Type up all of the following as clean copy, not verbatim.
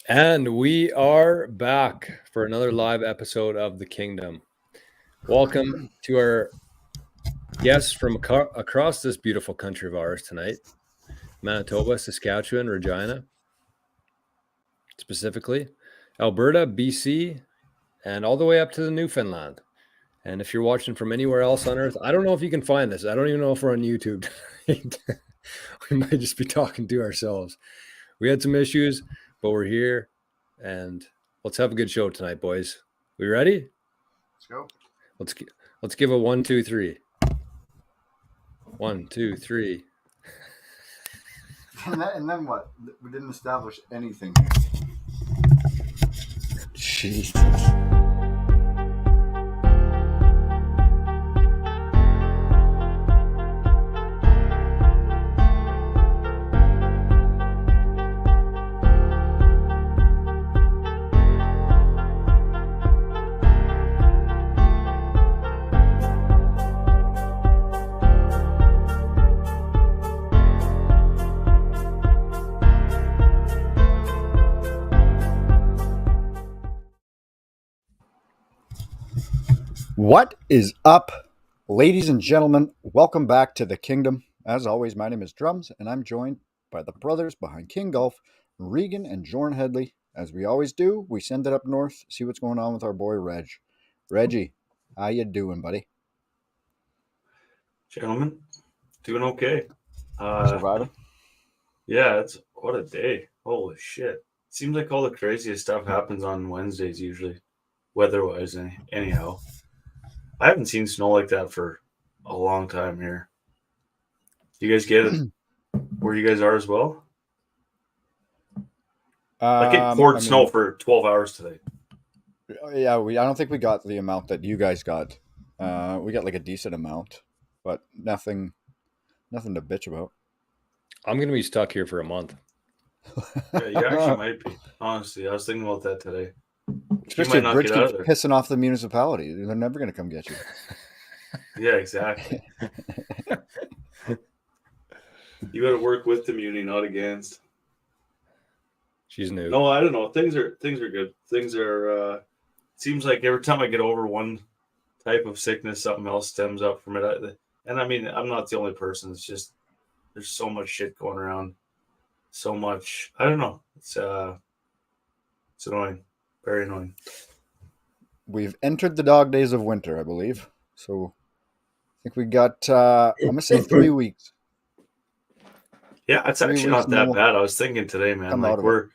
And we are back for another live episode of the Kingdom. Welcome to our guests from across this beautiful country of ours tonight. Manitoba, Saskatchewan, Regina, specifically, Alberta, BC, and all the way up to the Newfoundland. And if you're watching from anywhere else on Earth, I don't know if you can find this. I don't even know if we're on YouTube tonight. We might just be talking to ourselves. We had some issues, but we're here, and let's have a good show tonight, boys. We ready? Let's go. Let's give a 1, 2, 3. 1, 2, 3. And then what? We didn't establish anything here. Jesus. What is up, ladies and gentlemen? Welcome back to the Kingdom. As always, my name is Drums, and I'm joined by the brothers behind Kngdom, Regan and Jorn Headley. As we always do, we send it up north, see what's going on with our boy Reg. Reggie, how you doing, buddy? Gentlemen, doing okay. Surviving? Yeah, what a day. Holy shit. Seems like all the craziest stuff happens on Wednesdays usually, weather-wise anyhow. I haven't seen snow like that for a long time here. You guys get it where you guys are as well? It poured snow for 12 hours today. Yeah, I don't think we got the amount that you guys got. We got like a decent amount, but nothing to bitch about. I'm going to be stuck here for a month. Yeah, you actually might be. Honestly, I was thinking about that today. Especially if Bridge keeps pissing off the municipality. They're never going to come get you. Yeah, exactly. You got to work with the muni, not against. She's new. No, I don't know. Things are good. Things are. Seems like every time I get over one type of sickness, something else stems up from it. And I mean, I'm not the only person. It's just there's so much shit going around. So much. I don't know. It's annoying. Very annoying. We've entered the dog days of winter, I believe. So I think we got, I'm going to say 3 weeks. Yeah, it's actually not that bad. I was thinking today, man, like we're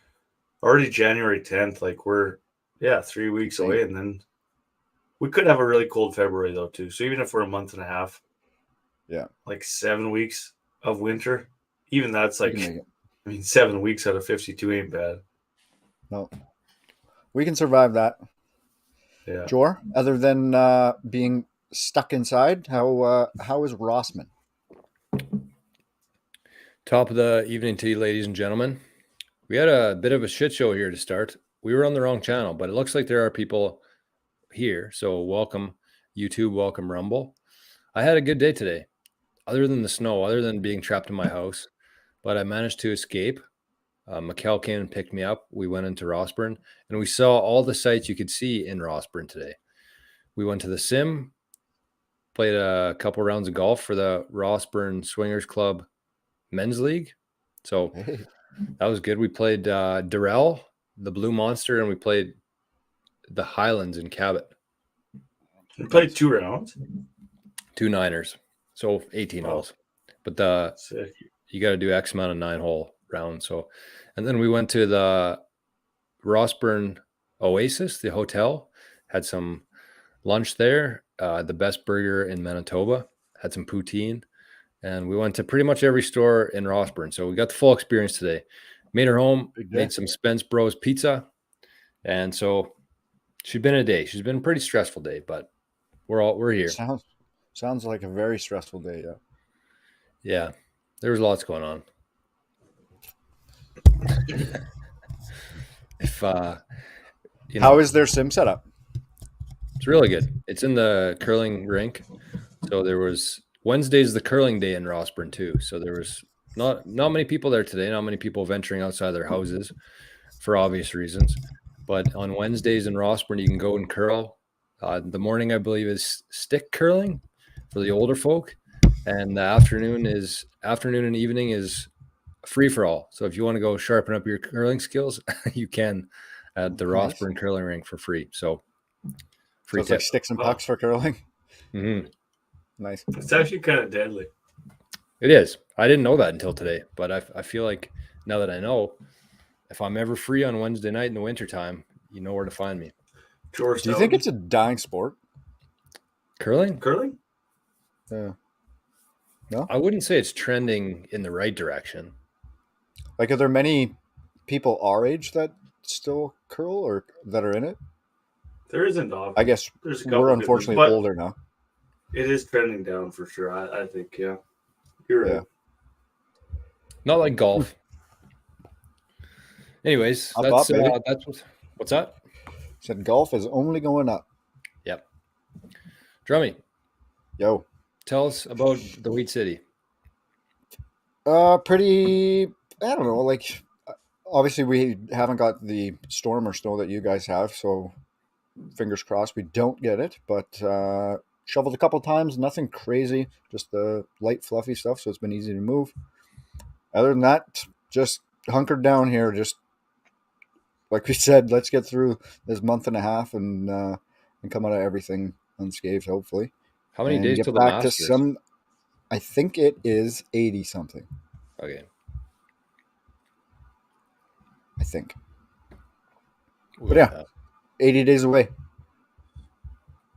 already January 10th. Like we're, 3 weeks away. And then we could have a really cold February, though, too. So even if we're a month and a half, like 7 weeks of winter, even that's like, 7 weeks out of 52 ain't bad. No. We can survive that. Yeah. Jor, other than being stuck inside, how is Rossman? Top of the evening to you, ladies and gentlemen. We had a bit of a shit show here to start. We were on the wrong channel, but it looks like there are people here. So welcome YouTube, welcome Rumble. I had a good day today, other than the snow, other than being trapped in my house, but I managed to escape. Mikkel came and picked me up. We went into Rossburn, and we saw all the sights you could see in Rossburn today. We went to the Sim, played a couple rounds of golf for the Rossburn Swingers Club Men's League. So that was good. We played Durrell, the Blue Monster, and we played the Highlands in Cabot. We played 2 rounds? 2 niners. So 18 holes. But you got to do X amount of 9-hole rounds. So, and then we went to the Rossburn Oasis, the hotel, had some lunch there, the best burger in Manitoba, had some poutine, and we went to pretty much every store in Rossburn. So we got the full experience today. Made her home, made some Spence Bros pizza, and so she's been a day. She's been a pretty stressful day, but we're here. Sounds like a very stressful day. Yeah, there was lots going on. How is their sim setup? It's really good. It's in the curling rink. So there was Wednesday's the curling day in Rossburn too. So there was not many people there today, not many people venturing outside their houses. for obvious reasons. But on Wednesdays in Rossburn, you can go and curl. The morning, I believe, is stick curling for the older folk, and the afternoon and evening is free for all. So if you want to go sharpen up your curling skills, you can at the Rossburn curling rink for free. So free it's like sticks and pucks for curling. Mm-hmm. Nice. It's actually kind of deadly. It is. I didn't know that until today, but I feel like now that I know, if I'm ever free on Wednesday night in the wintertime, you know where to find me. George, do you think it's a dying sport? Curling? Yeah. No? I wouldn't say it's trending in the right direction. Like, are there many people our age that still curl or that are in it? There isn't. I guess there's we're unfortunately older now. It is trending down for sure. I think, yeah. You're right. Yeah. Not like golf. Anyways, that's what's that? Said golf is only going up. Yep. Drummy. Yo. Tell us about the Wheat City. Pretty, I don't know, like, obviously we haven't got the storm or snow that you guys have, so fingers crossed we don't get it, but shoveled a couple times, nothing crazy, just the light fluffy stuff, so it's been easy to move. Other than that, just hunkered down here, just like we said, let's get through this month and a half and come out of everything unscathed, hopefully. How many days till the Masters? I think it is 80 something. Okay. I think. But yeah, 80 days away.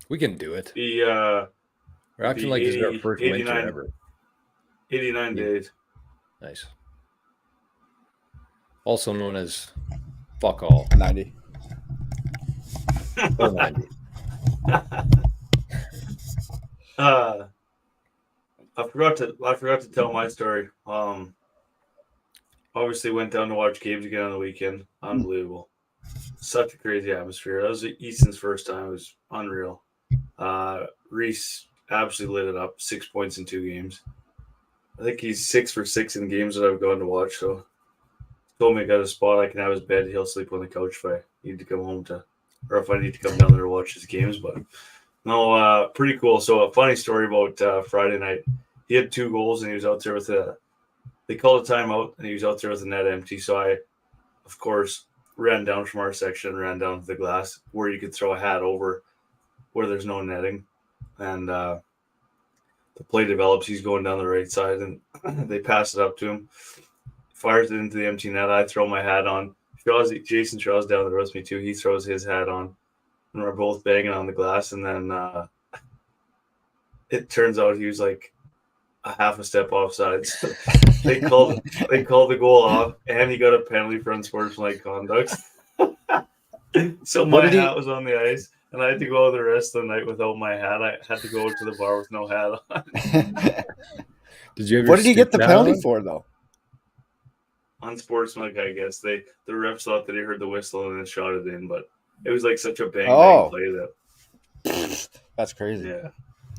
We can do it. We're acting like this is our first winter ever. 89 days. Nice. Also known as fuck all. 90. Or 90. I forgot to tell my story. Obviously went down to watch games again on the weekend. Unbelievable. Such a crazy atmosphere. That was Easton's first time. It was unreal. Reese absolutely lit it up. 6 points in 2 games. I think he's 6 for 6 in games that I've gone to watch. So told me I got a spot. I can have his bed. He'll sleep on the couch if I need to come home or if I need to come down there to watch his games. But no, pretty cool. So a funny story about Friday night. He had 2 goals and he was out there with they called a timeout and he was out there with the net empty. So I, of course, ran down from our section, ran down to the glass where you could throw a hat over where there's no netting. And the play develops. He's going down the right side and they pass it up to him. Fires it into the empty net. I throw my hat on. Jason Shaw's down there with me too. He throws his hat on. And we're both banging on the glass. And then it turns out he was like a half a step offside. So they called the goal off, and he got a penalty for unsportsmanlike conduct. So my hat was on the ice, and I had to go the rest of the night without my hat. I had to go to the bar with no hat on. What did he get the penalty for, though? Unsportsmanlike, I guess. The refs thought that he heard the whistle and then shot it in, but it was like such a bang play that. That's crazy. Yeah,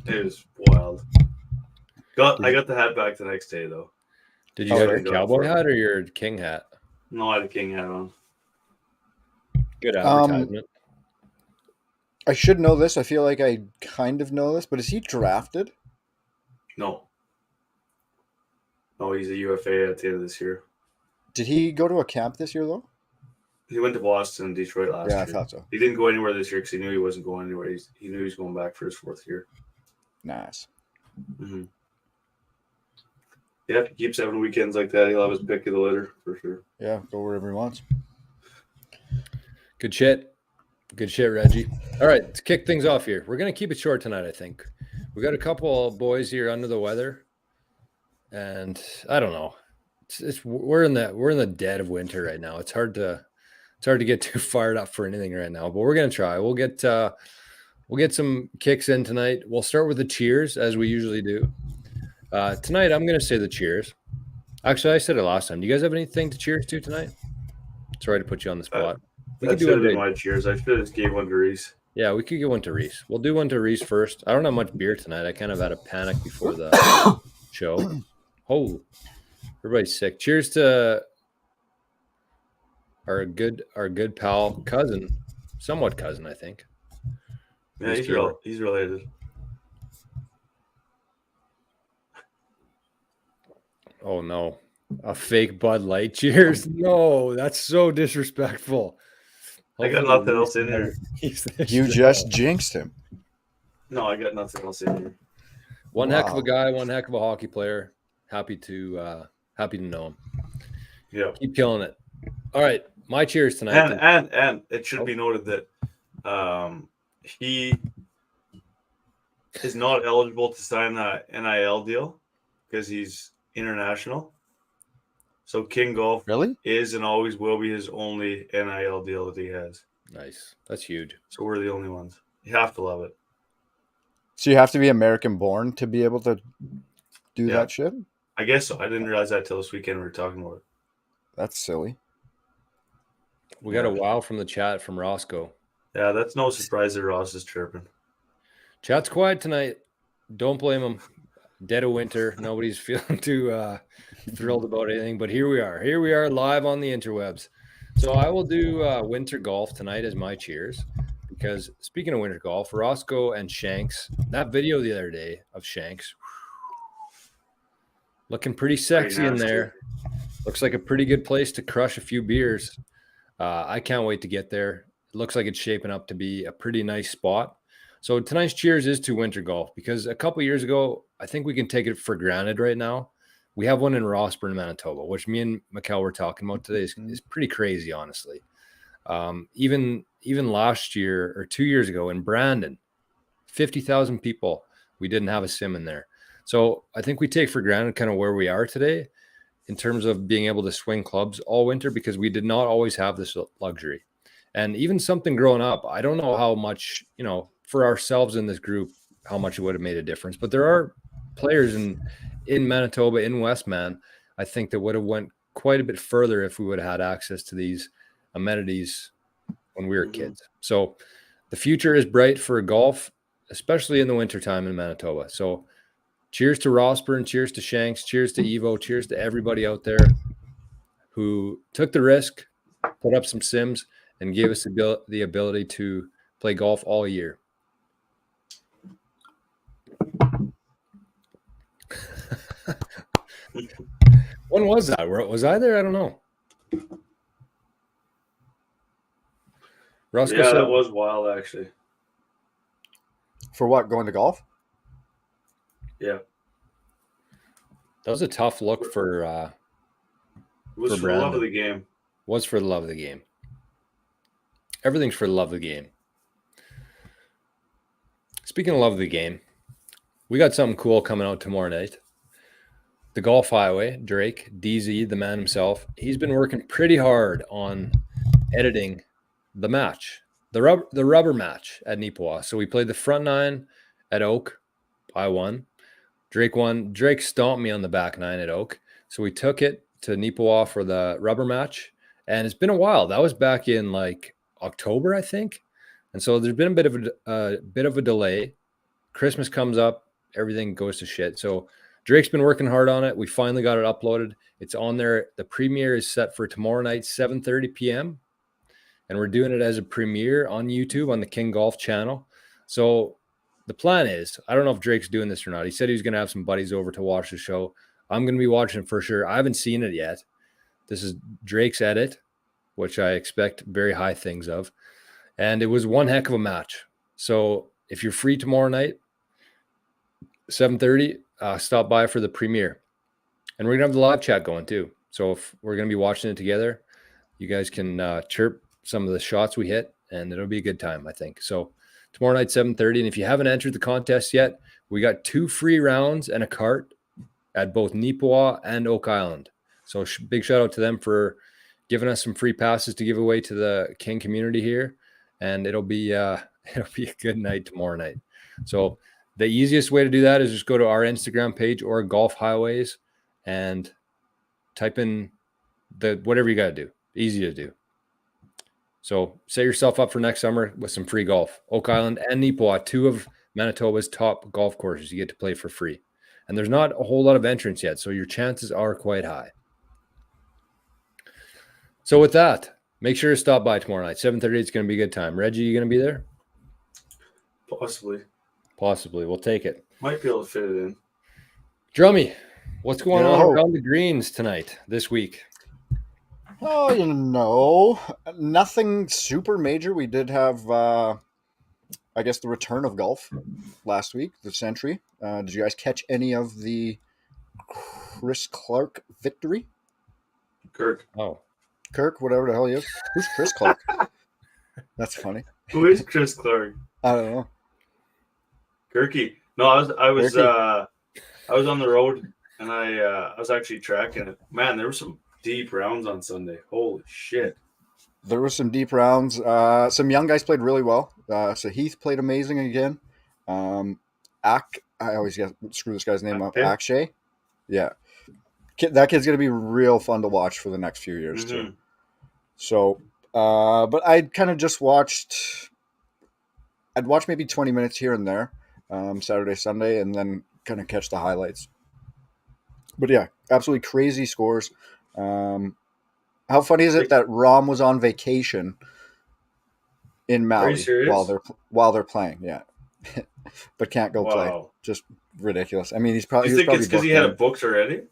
it was wild. I got the hat back the next day, though. Did you have your cowboy hat or your king hat? No, I had a king hat on. Good advertisement. I should know this. I feel like I kind of know this, but is he drafted? No. No, he's a UFA at the end of this year. Did he go to a camp this year, though? He went to Boston and Detroit last year. Yeah, I thought so. He didn't go anywhere this year because he knew he wasn't going anywhere. He knew he was going back for his 4th year. Nice. Mm-hmm. Yeah, if he keeps having weekends like that, he'll have his pick of the litter for sure. Yeah, go wherever he wants. Good shit. Good shit, Reggie. All right, let's kick things off here. We're going to keep it short tonight, I think. We got a couple of boys here under the weather. And I don't know. We're in the dead of winter right now. It's hard to get too fired up for anything right now, but we're going to try. We'll get some kicks in tonight. We'll start with the cheers as we usually do. Tonight, I'm going to say the cheers. Actually, I said it last time. Do you guys have anything to cheers to tonight? Sorry to put you on the spot. We could do it. My cheers. I should have just gave one to Reese. Yeah, we could give one to Reese. We'll do one to Reese first. I don't have much beer tonight. I kind of had a panic before the show. Oh, everybody's sick. Cheers to our good pal, somewhat cousin, I think. Yeah, he's related. Oh no, a fake Bud Light cheers! No, that's so disrespectful. I got nothing else in here. You just jinxed him. No, I got nothing else in here. One heck of a guy, one heck of a hockey player. Happy to know him. Yeah, keep killing it. All right, my cheers tonight. And it should be noted that he is not eligible to sign that NIL deal because he's international. So King Golf really is and always will be his only NIL deal that he has. Nice. That's huge. So we're the only ones. You have to love it. So you have to be American born to be able to do that shit? I guess so. I didn't realize that till this weekend we were talking about it. That's silly. We got a wow from the chat from Roscoe. Yeah, that's no surprise that Ross is chirping. Chat's quiet tonight. Don't blame him. Dead of winter. Nobody's feeling too thrilled about anything, but here we are. Here we are live on the interwebs. So I will do winter golf tonight as my cheers because speaking of winter golf, Roscoe and Shanks, that video the other day of Shanks, looking pretty sexy in there. Looks like a pretty good place to crush a few beers. I can't wait to get there. It looks like it's shaping up to be a pretty nice spot. So tonight's cheers is to winter golf because a couple years ago, I think we can take it for granted right now. We have one in Rossburn, Manitoba, which me and Mikkel were talking about today is pretty crazy, honestly. Even last year or 2 years ago in Brandon, 50,000 people, we didn't have a sim in there. So I think we take for granted kind of where we are today in terms of being able to swing clubs all winter because we did not always have this luxury. And even something growing up, I don't know how much, for ourselves in this group, how much it would have made a difference. But there are players in Manitoba, in Westman, I think that would have went quite a bit further if we would have had access to these amenities when we were kids. So the future is bright for golf, especially in the wintertime in Manitoba. So cheers to Rossburn, cheers to Shanks, cheers to Evo, cheers to everybody out there who took the risk, put up some sims, and gave us the ability to play golf all year. When was that? Was I there? I don't know. Roscoe said, that was wild, actually. For what? Going to golf? Yeah. That was a tough look for it was for the love of the game. Was for the love of the game. Everything's for the love of the game. Speaking of love of the game, we got something cool coming out tomorrow night. The Golf Highway, Drake, DZ, the man himself, he's been working pretty hard on editing the match, the rubber match at Neepawa. So we played the front nine at Oak. I won. Drake won. Drake stomped me on the back nine at Oak. So we took it to Neepawa for the rubber match. And it's been a while. That was back in like October, I think. And so there's been a bit of a delay. Christmas comes up, everything goes to shit. So Drake's been working hard on it. We finally got it uploaded. It's on there. The premiere is set for tomorrow night, 7:30 p.m. And we're doing it as a premiere on YouTube on the King Golf channel. So the plan is, I don't know if Drake's doing this or not. He said he was going to have some buddies over to watch the show. I'm going to be watching it for sure. I haven't seen it yet. This is Drake's edit, which I expect very high things of. And it was one heck of a match. So if you're free tomorrow night, 7:30, stop by for the premiere. And we're going to have the live chat going too. So if we're going to be watching it together, you guys can chirp some of the shots we hit, and it'll be a good time, I think. So tomorrow night, 7:30. And if you haven't entered the contest yet, we got 2 free rounds and a cart at both Neepawa and Oak Island. So big shout out to them for giving us some free passes to give away to the King community here. And it'll be a good night tomorrow night. So the easiest way to do that is just go to our Instagram page or Golf Highways and type in whatever you got to do. Easy to do. So set yourself up for next summer with some free golf. Oak Island and Neepawa, 2 of Manitoba's top golf courses you get to play for free. And there's not a whole lot of entrants yet, so your chances are quite high. So with that, Make sure to stop by tomorrow night. 7:30. It's going to be a good time. Reggie, you going to be there? Possibly. We'll take it. Might be able to fit it in. Drummy, what's going on around the greens this week? Oh, nothing super major. We did have, I guess, the return of golf last week, the Century. Did you guys catch any of the Chris Clark victory? Kirk, whatever the hell he is. Who's Chris Clark? That's funny. Who is Chris Clark? I don't know. Kirky. No, I was on the road and I was actually tracking it. Man, there were some deep rounds on Sunday. Holy shit. There were some deep rounds. Some young guys played really well. So Heath played amazing again. I always screw this guy's name up. Akshay. Yeah. That kid's going to be real fun to watch for the next few years too. So, but I kind of just I'd watch maybe 20 minutes here and there, Saturday, Sunday, and then kind of catch the highlights. But yeah, absolutely crazy scores. How funny is it that Rom was on vacation in Maui while they're playing? Yeah, but can't go play. Just ridiculous. I mean, he's probably. You think it's because he had it booked already?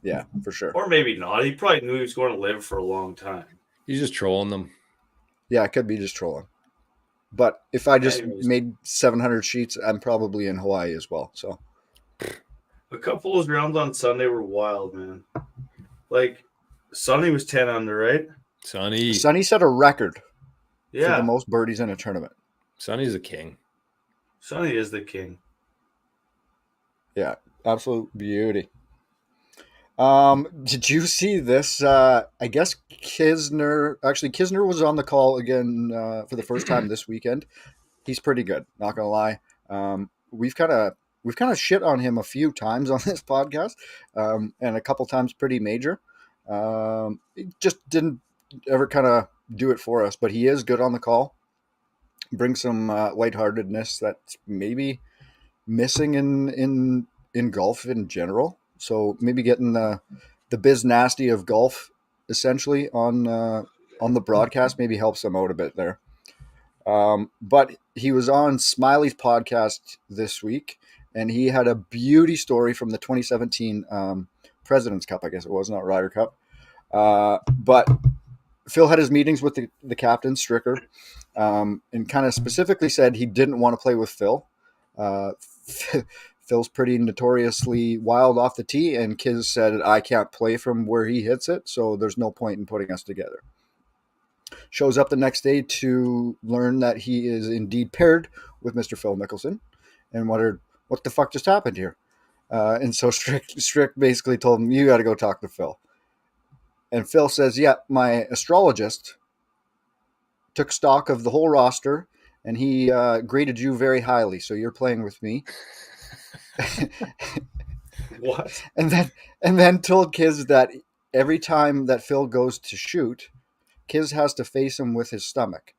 Yeah, for sure. Or maybe not. He probably knew he was going to live for a long time. He's just trolling them. Yeah, it could be just trolling. But if I just made 700 sheets, I'm probably in Hawaii as well. So, a couple of rounds on Sunday were wild, man. Like, Sonny was 10 under, right? Sonny set a record for the most birdies in a tournament. Sonny's a king. Sonny is the king. Yeah, absolute beauty. Did you see this? I guess Kisner was on the call again for the first time this weekend. He's pretty good, not gonna lie. We've kind of shit on him a few times on this podcast, and a couple times pretty major. He just didn't ever kind of do it for us, but he is good on the call. Brings some lightheartedness that's maybe missing in golf in general. So maybe getting the biz nasty of golf essentially on the broadcast maybe helps them out a bit there. But he was on Smiley's podcast this week, and he had a beauty story from the 2017 President's Cup, I guess it was, not Ryder Cup. But Phil had his meetings with the captain, Stricker, and kind of specifically said he didn't want to play with Phil. Phil's pretty notoriously wild off the tee, and Kiz said, I can't play from where he hits it, so there's no point in putting us together. Shows up the next day to learn that he is indeed paired with Mr. Phil Mickelson, and wondered, what the fuck just happened here? And so Strick basically told him, you got to go talk to Phil. And Phil says, yeah, my astrologist took stock of the whole roster, and he graded you very highly, so you're playing with me. What? And then told Kiz that every time that Phil goes to shoot, Kiz has to face him with his stomach,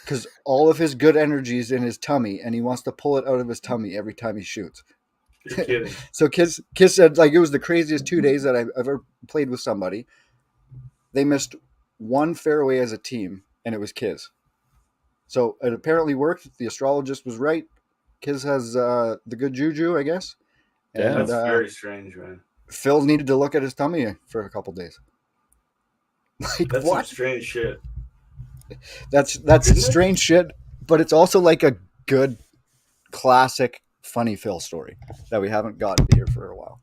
because all of his good energy is in his tummy, and he wants to pull it out of his tummy every time he shoots. You're kidding. So Kiz said, like, it was the craziest 2 days that I've ever played with somebody. They missed one fairway as a team, and it was Kiz. So it apparently worked. The astrologist was right. Kiz has the good juju, I guess. Yeah, and, that's very strange, man. Phil needed to look at his tummy for a couple days. Like, that's what? Some strange shit. That's strange shit, but it's also like a good, classic, funny Phil story that we haven't gotten to hear for a while.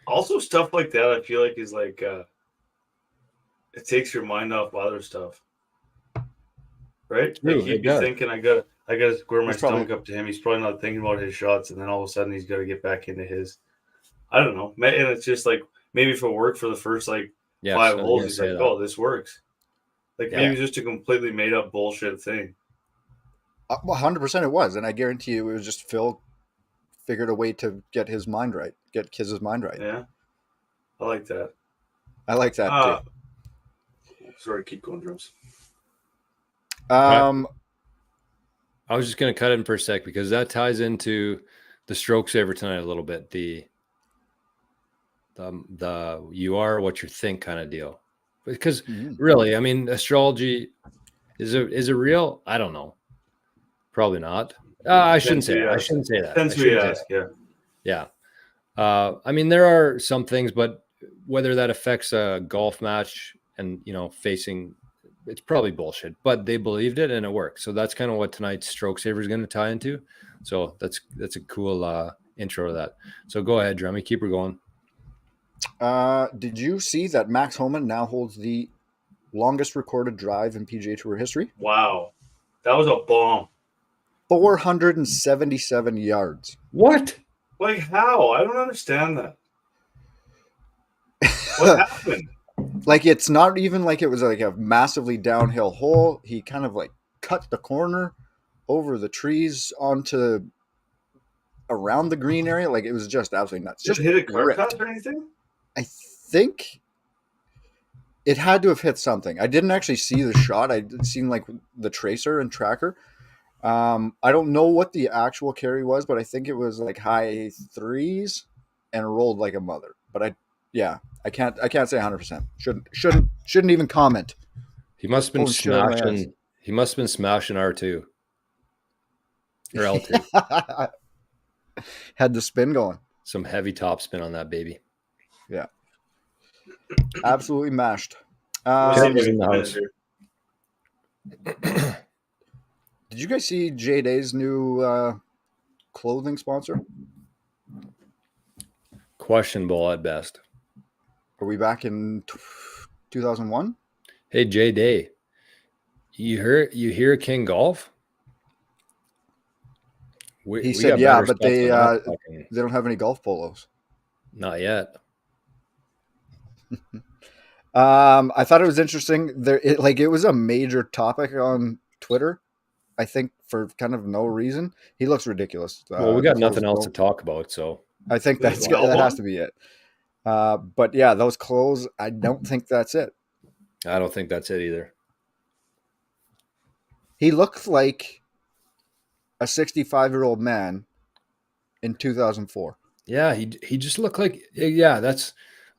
Also, stuff like that, I feel like, is like it takes your mind off other stuff, right? Like he'd be thinking, I gotta square my stomach up to him. He's probably not thinking about his shots, and then all of a sudden he's got to get back into his. I don't know, and it's just like maybe if it worked for the first 5 holes, he's like, "Oh, this works." Like maybe it's just a completely made up bullshit thing. 100% it was, and I guarantee you, it was just Phil figured a way to get his mind right, get Kiz's mind right. Yeah, I like that. I like that too. Sorry, keep going, Drums. I was just going to cut in for a sec because that ties into the stroke saver tonight a little bit. the you are what you think kind of deal. Because really, I mean, astrology is it real? I don't know. Probably not. I shouldn't say that. I shouldn't say that. Depends who you ask. Yeah. I mean, there are some things, but whether that affects a golf match and facing, it's probably bullshit. But they believed it and it worked. So that's kind of what tonight's Stroke Saver is going to tie into. So that's a cool intro to that. So go ahead, Drummy, keep her going. Did you see that Max Homa now holds the longest recorded drive in PGA Tour history? Wow, that was a bomb. 477 yards. What? Like how? I don't understand that. What happened? Like, it's not even like it was like a massively downhill hole. He kind of like cut the corner over the trees onto around the green area. Like, it was just absolutely nuts. Just hit a clear cut or anything? I think it had to have hit something. I didn't actually see the shot. I seen like the tracer and tracker. I don't know what the actual carry was, but I think it was like high threes and rolled like a mother. But I can't say 100%. Shouldn't even comment. He must have been smashing. He must have been smashing R2 or L2. Had the spin going. Some heavy top spin on that baby. Yeah, absolutely mashed. In the house. Did you guys see J-Day's new clothing sponsor? Questionable at best. Are we back in 2001? Hey, J-Day, you hear King Golf? He said, yeah, but they don't have any golf polos. Not yet. I thought it was interesting. It was a major topic on Twitter. I think for kind of no reason. He looks ridiculous. Well, we got nothing else to talk about, so I think that has to be it. But yeah, those clothes, I don't think that's it. I don't think that's it either. He looked like a 65-year-old man in 2004. Yeah, he just looked like,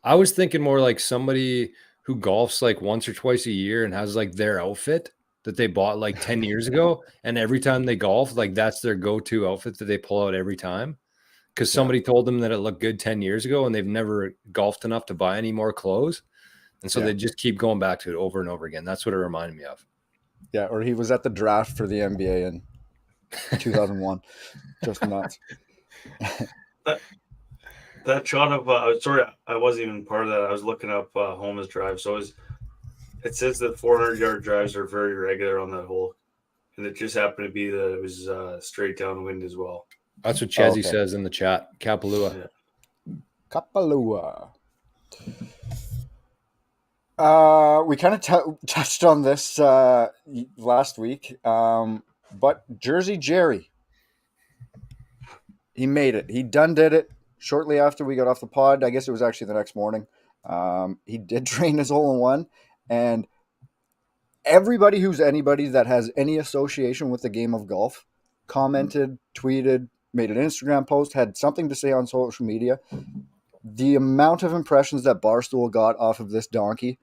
I was thinking more like somebody who golfs like once or twice a year and has like their outfit that they bought like 10 years ago. And every time they golf, like that's their go-to outfit that they pull out every time. Because somebody told them that it looked good 10 years ago and they've never golfed enough to buy any more clothes. And so they just keep going back to it over and over again. That's what it reminded me of. Yeah, or he was at the draft for the NBA in 2001. Just nuts. That shot of sorry, I wasn't even part of that. I was looking up Homa's drive. So it says that 400-yard drives are very regular on that hole, and it just happened to be that it was straight downwind as well. That's what Chezzy says in the chat. Kapalua. Yeah. Kapalua. We kind of touched on this last week, but Jersey Jerry, he made it. He did it shortly after we got off the pod. I guess it was actually the next morning. He did train his hole-in-one, and everybody that has any association with the game of golf commented, tweeted, made an Instagram post, had something to say on social media. The amount of impressions that Barstool got off of this donkey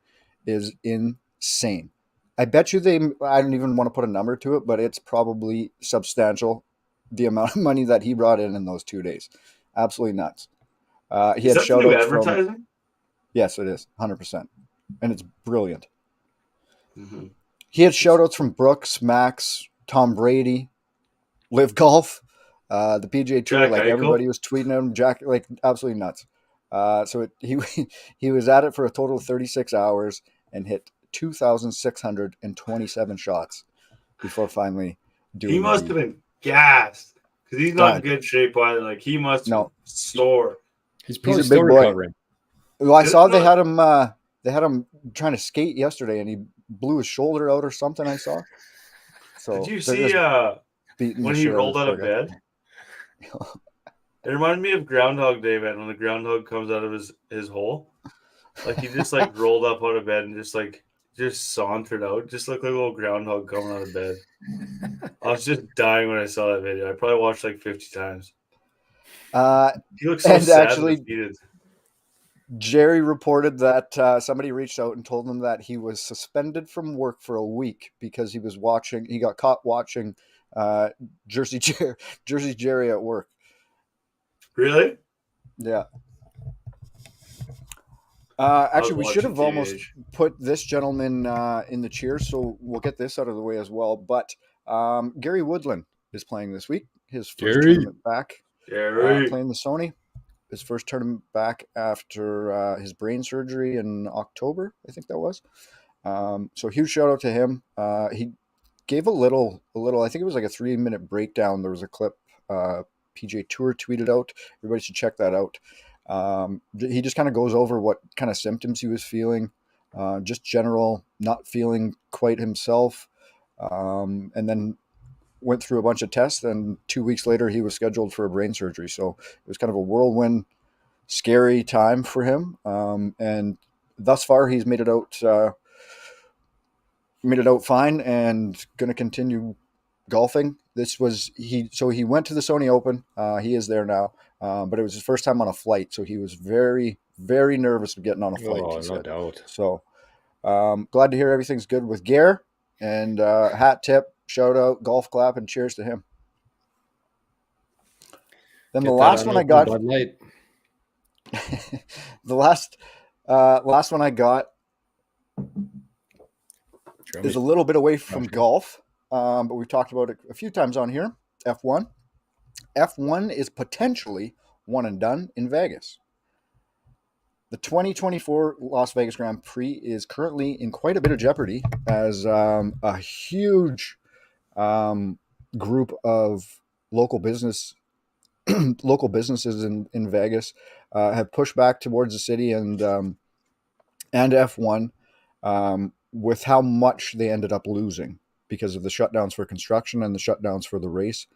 is insane. I bet you I don't even want to put a number to it, but it's probably substantial, the amount of money that he brought in those 2 days. Absolutely nuts. He had shout outs from. Yes, it is 100%, and it's brilliant. Mm-hmm. He had shout outs from Brooks, Max, Tom Brady, Live Golf, the PGA Tour. Jack Eichel. Everybody was tweeting him. Jack, absolutely nuts. So he was at it for a total of 36 hours and hit 2,627 shots before finally doing. He must have been gassed because he's not in good shape either. Like he must have sore. He's probably still recovering. Well, I saw they had him trying to skate yesterday, and he blew his shoulder out or something. I saw. So did you see when he rolled out of bed? It reminded me of Groundhog Day, man, when the groundhog comes out of his hole. Like he just rolled up out of bed and just sauntered out. Just looked like a little groundhog coming out of bed. I was just dying when I saw that video. I probably watched 50 times. He looks so sad and defeated. Jerry reported that somebody reached out and told him that he was suspended from work for a week because he got caught watching Jersey Jerry at work. Really? Yeah. Actually, we should have almost put this gentleman in the cheers, so we'll get this out of the way as well. But Gary Woodland is playing this week. His first tournament back. Playing the Sony. His first tournament back after his brain surgery in October, I think that was. So huge shout out to him. He gave a little, I think it was like a 3-minute breakdown. There was a clip PJ Tour tweeted out. Everybody should check that out. He just kind of goes over what kind of symptoms he was feeling, just general not feeling quite himself, and then went through a bunch of tests, and 2 weeks later he was scheduled for a brain surgery. So it was kind of a whirlwind, scary time for him. And thus far he's made it out fine and going to continue golfing. He went to the Sony Open. He is there now, but it was his first time on a flight, so he was very, very nervous of getting on a flight. Oh, no doubt. So glad to hear everything's good with Gare, and hat tip, shout out, golf clap, and cheers to him. Then the last one I got, the last one I got is a little bit away from golf, but we've talked about it a few times on here. F1. F1 is potentially one and done in Vegas. The 2024 Las Vegas Grand Prix is currently in quite a bit of jeopardy as a huge group of local businesses in Vegas have pushed back towards the city and F1 with how much they ended up losing because of the shutdowns for construction and the shutdowns for the race.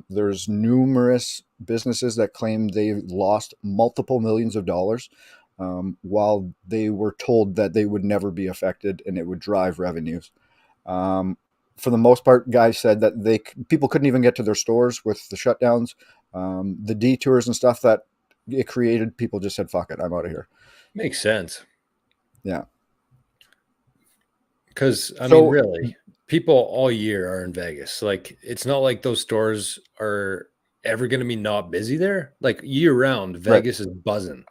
There's numerous businesses that claim they lost multiple millions of dollars while they were told that they would never be affected and it would drive revenues. For the most part, guys said that people couldn't even get to their stores with the shutdowns. The detours and stuff that it created, people just said, fuck it, I'm out of here. Makes sense. Yeah. Because, I mean, really, people all year are in Vegas. Like, it's not like those stores are ever going to be not busy there. Like, year round, Vegas is buzzing.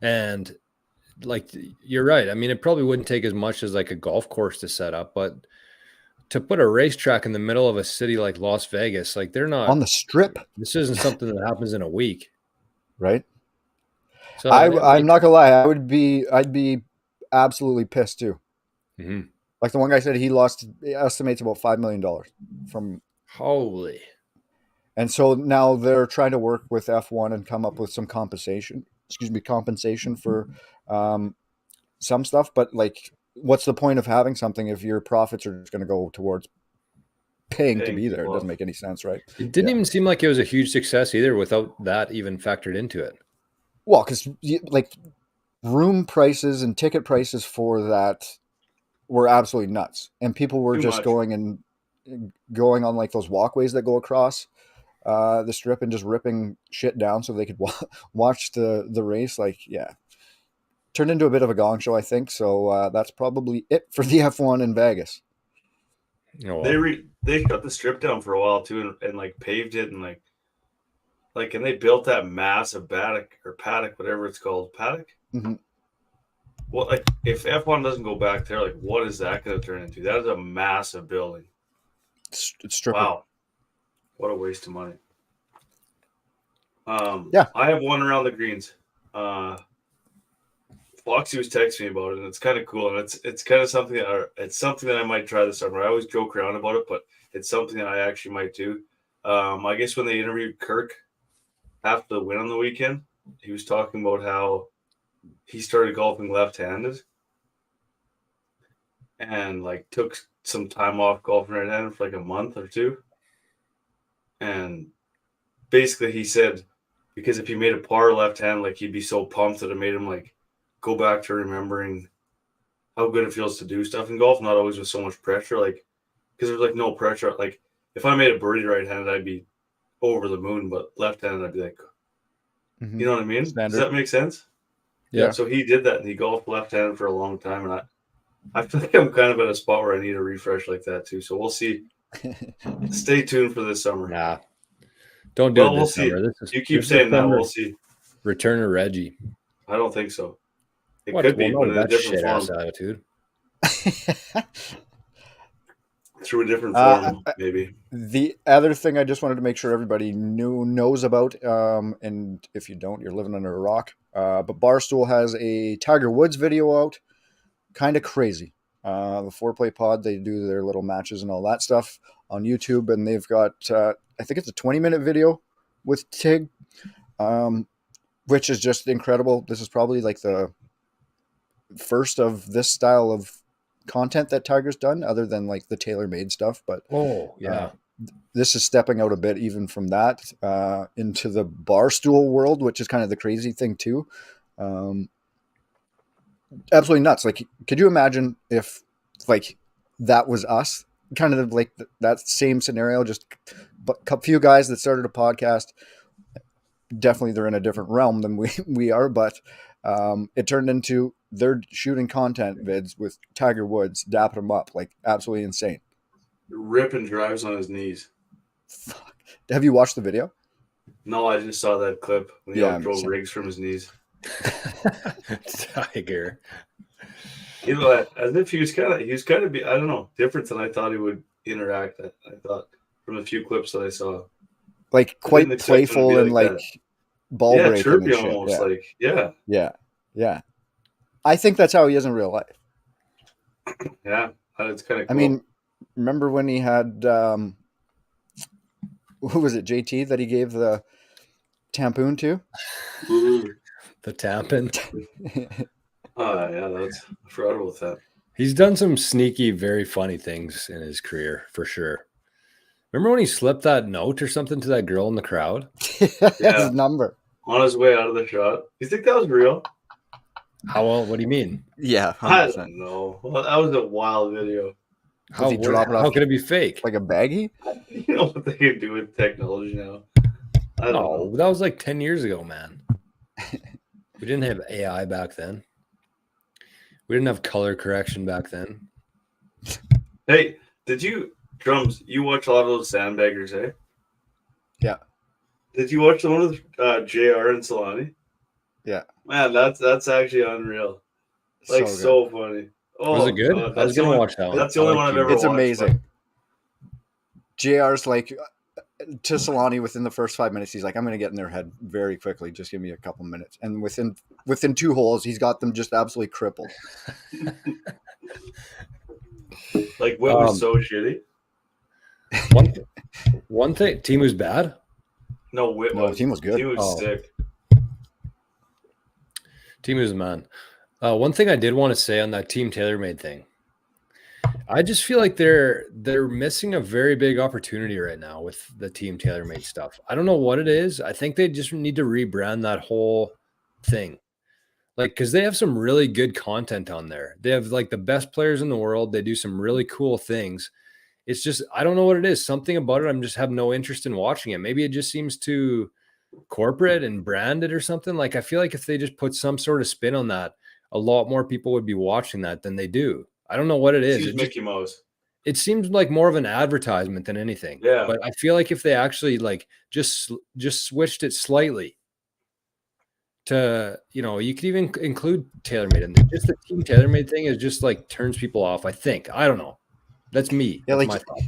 And, like, you're right. I mean, it probably wouldn't take as much as, like, a golf course to set up. But to put a racetrack in the middle of a city like Las Vegas, like, they're not. On the Strip. This isn't something that happens in a week. Right? So I'm not going to lie. I'd be absolutely pissed, too. Mm-hmm. Like the one guy said, he estimates about $5 million from. Holy. And so now they're trying to work with F1 and come up with some compensation for some stuff. But like, what's the point of having something if your profits are just going to go towards paying to be there? It doesn't make any sense, right? It didn't even seem like it was a huge success either without that even factored into it. Well, because like room prices and ticket prices for that were absolutely nuts, and people were just going on like those walkways that go across the Strip and just ripping shit down so they could watch the race. Like, yeah, turned into a bit of a gong show, I think. So that's probably it for the F1 in Vegas. Oh, wow. They cut the Strip down for a while too, and like paved it and like and they built that massive paddock, whatever it's called, paddock. Mm-hmm. Well, like if F1 doesn't go back there, like what is that going to turn into? That is a massive building. It's stripping. Wow, what a waste of money. Yeah, I have one around the greens. Foxy was texting me about it, and it's kind of cool, and it's kind of something that I might try this summer. I always joke around about it, but it's something that I actually might do. I guess when they interviewed Kirk after the win on the weekend, he was talking about how he started golfing left-handed and like took some time off golfing right-handed for like a month or two. And basically he said, because if he made a par left-handed, like he'd be so pumped that it made him like go back to remembering how good it feels to do stuff in golf, not always with so much pressure. Like, because there's like no pressure. Like if I made a birdie right-handed, I'd be over the moon, but left-handed, I'd be like, You know what I mean? Standard. Does that make sense? Yeah. So he did that, and he golfed left-handed for a long time, and I feel like I'm kind of at a spot where I need a refresh like that too. So we'll see. Stay tuned for this summer. Nah, don't do it this summer. You keep saying that. We'll see. Return of Reggie. I don't think so. It What? could be, Well, but in a different form. Attitude. Through a different form, maybe. The other thing I just wanted to make sure everybody knows about, and if you don't, you're living under a rock. But Barstool has a Tiger Woods video out. Kind of crazy. The Foreplay Pod, they do their little matches and all that stuff on YouTube, and they've got, I think it's a 20-minute video with Tig, which is just incredible. This is probably like the first of this style of content that Tiger's done, other than like the tailor-made stuff. But this is stepping out a bit even from that into the Barstool world, which is kind of the crazy thing too. Absolutely nuts. Like, could you imagine if like that was us, kind of like that same scenario, just a few guys that started a podcast? Definitely they're in a different realm than we are, but it turned into they're shooting content vids with Tiger Woods, dapping him up, like absolutely insane. Ripping drives on his knees. Fuck. Have you watched the video? No, I just saw that clip when he drove rigs from his knees. Tiger. You know, as if he was kind of I don't know, different than I thought he would interact. I thought from a few clips that I saw, like quite playful and like ball breaking, chirpy and shit. Almost yeah. I think that's how he is in real life. Yeah, it's kind of cool. I mean, remember when he had who was it, JT, that he gave the tampoon to? The tampon. Oh yeah, I forgot about that. He's done some sneaky, very funny things in his career for sure. Remember when he slipped that note or something to that girl in the crowd? His number on his way out of the shot. You think that was real? How well? What do you mean? Yeah, 100%. I don't know. Well, that was a wild video. How could it be fake? Like a baggie? You know what they can do with technology now? I don't know. That was like 10 years ago, man. We didn't have AI back then. We didn't have color correction back then. Hey, Drums, you watch a lot of those sandbaggers, eh? Yeah. Did you watch the one with JR and Solani? Yeah. Man, that's actually unreal. Like, so funny. Oh, was it good? I was going to watch that one. That's the only one I've ever watched. It's amazing. JR's like, to Solani within the first 5 minutes, he's like, I'm going to get in their head very quickly. Just give me a couple minutes. And within 2 holes, he's got them just absolutely crippled. Like, Whit was so shitty. One thing, team was bad? No, Whit was. Team was good. He was sick. Team was a man. One thing I did want to say on that Team TaylorMade thing, I just feel like they're missing a very big opportunity right now with the Team TaylorMade stuff. I don't know what it is. I think they just need to rebrand that whole thing. Like, because they have some really good content on there. They have like the best players in the world. They do some really cool things. It's just, I don't know what it is. Something about it, I'm just have no interest in watching it. Maybe it just seems too corporate and branded or something. Like, I feel like if they just put some sort of spin on that, a lot more people would be watching that than they do. I don't know what it is. Mickey Mouse. It seems like more of an advertisement than anything. Yeah. But I feel like if they actually like just switched it slightly to, you could even include TaylorMade in there. Just the Team TaylorMade thing is just like turns people off, I think. I don't know. That's me. Yeah, That's like, my thought.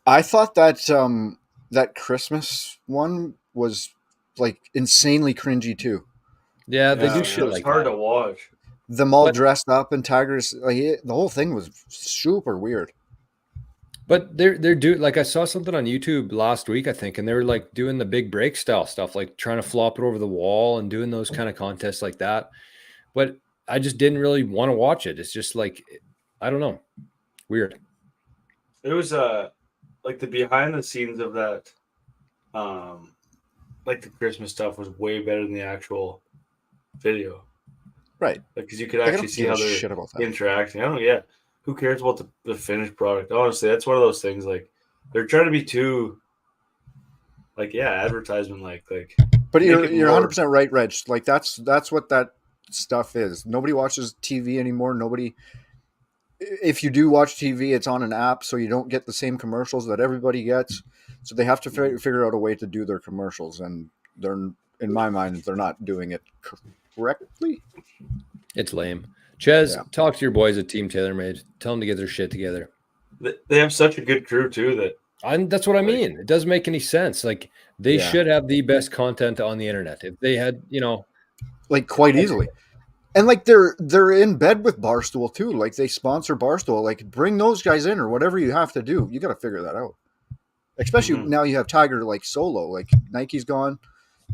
I thought that that Christmas one was like insanely cringy too. Yeah, they do shit like that. It's hard to watch. Them all dressed up in Tigers. Like, the whole thing was super weird. But they're doing, like, I saw something on YouTube last week, I think, and they were like doing the big break style stuff, like trying to flop it over the wall and doing those kind of contests like that. But I just didn't really want to watch it. It's just like, I don't know, weird. It was like the behind the scenes of that, like the Christmas stuff was way better than the actual video. Right. Because you could actually see how they're interacting. Who cares about the finished product? Honestly, that's one of those things. Like, they're trying to be too, like, advertisement like But you're 100% right, Reg. Like that's what that stuff is. Nobody watches TV anymore. Nobody. If you do watch TV, it's on an app, so you don't get the same commercials that everybody gets. So they have to figure out a way to do their commercials, and they're, in my mind, they're not doing it correctly. It's lame. Ches, talk to your boys at Team TaylorMade. Tell them to get their shit together. They have such a good crew too that's what I mean. It doesn't make any sense. Like they should have the best content on the internet. If they had, like quite easily. And like they're in bed with Barstool too. Like they sponsor Barstool. Like bring those guys in or whatever you have to do. You got to figure that out. Especially now you have Tiger like solo. Like Nike's gone.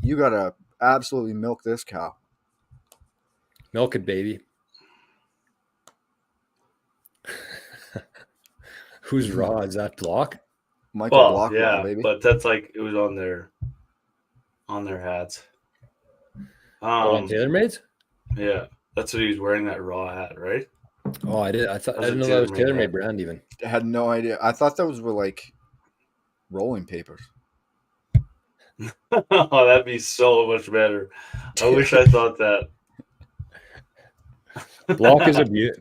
You got to absolutely milk this cow. Milk it, baby. Who's raw? Is that Block? Michael Block, yeah, raw, baby. But that's like it was on their hats. On TaylorMade's? Yeah, that's what he was wearing, that raw hat, right? Oh, I didn't know that was TaylorMade brand even. I had no idea. I thought those were like rolling papers. Oh, that'd be so much better. I wish I thought that.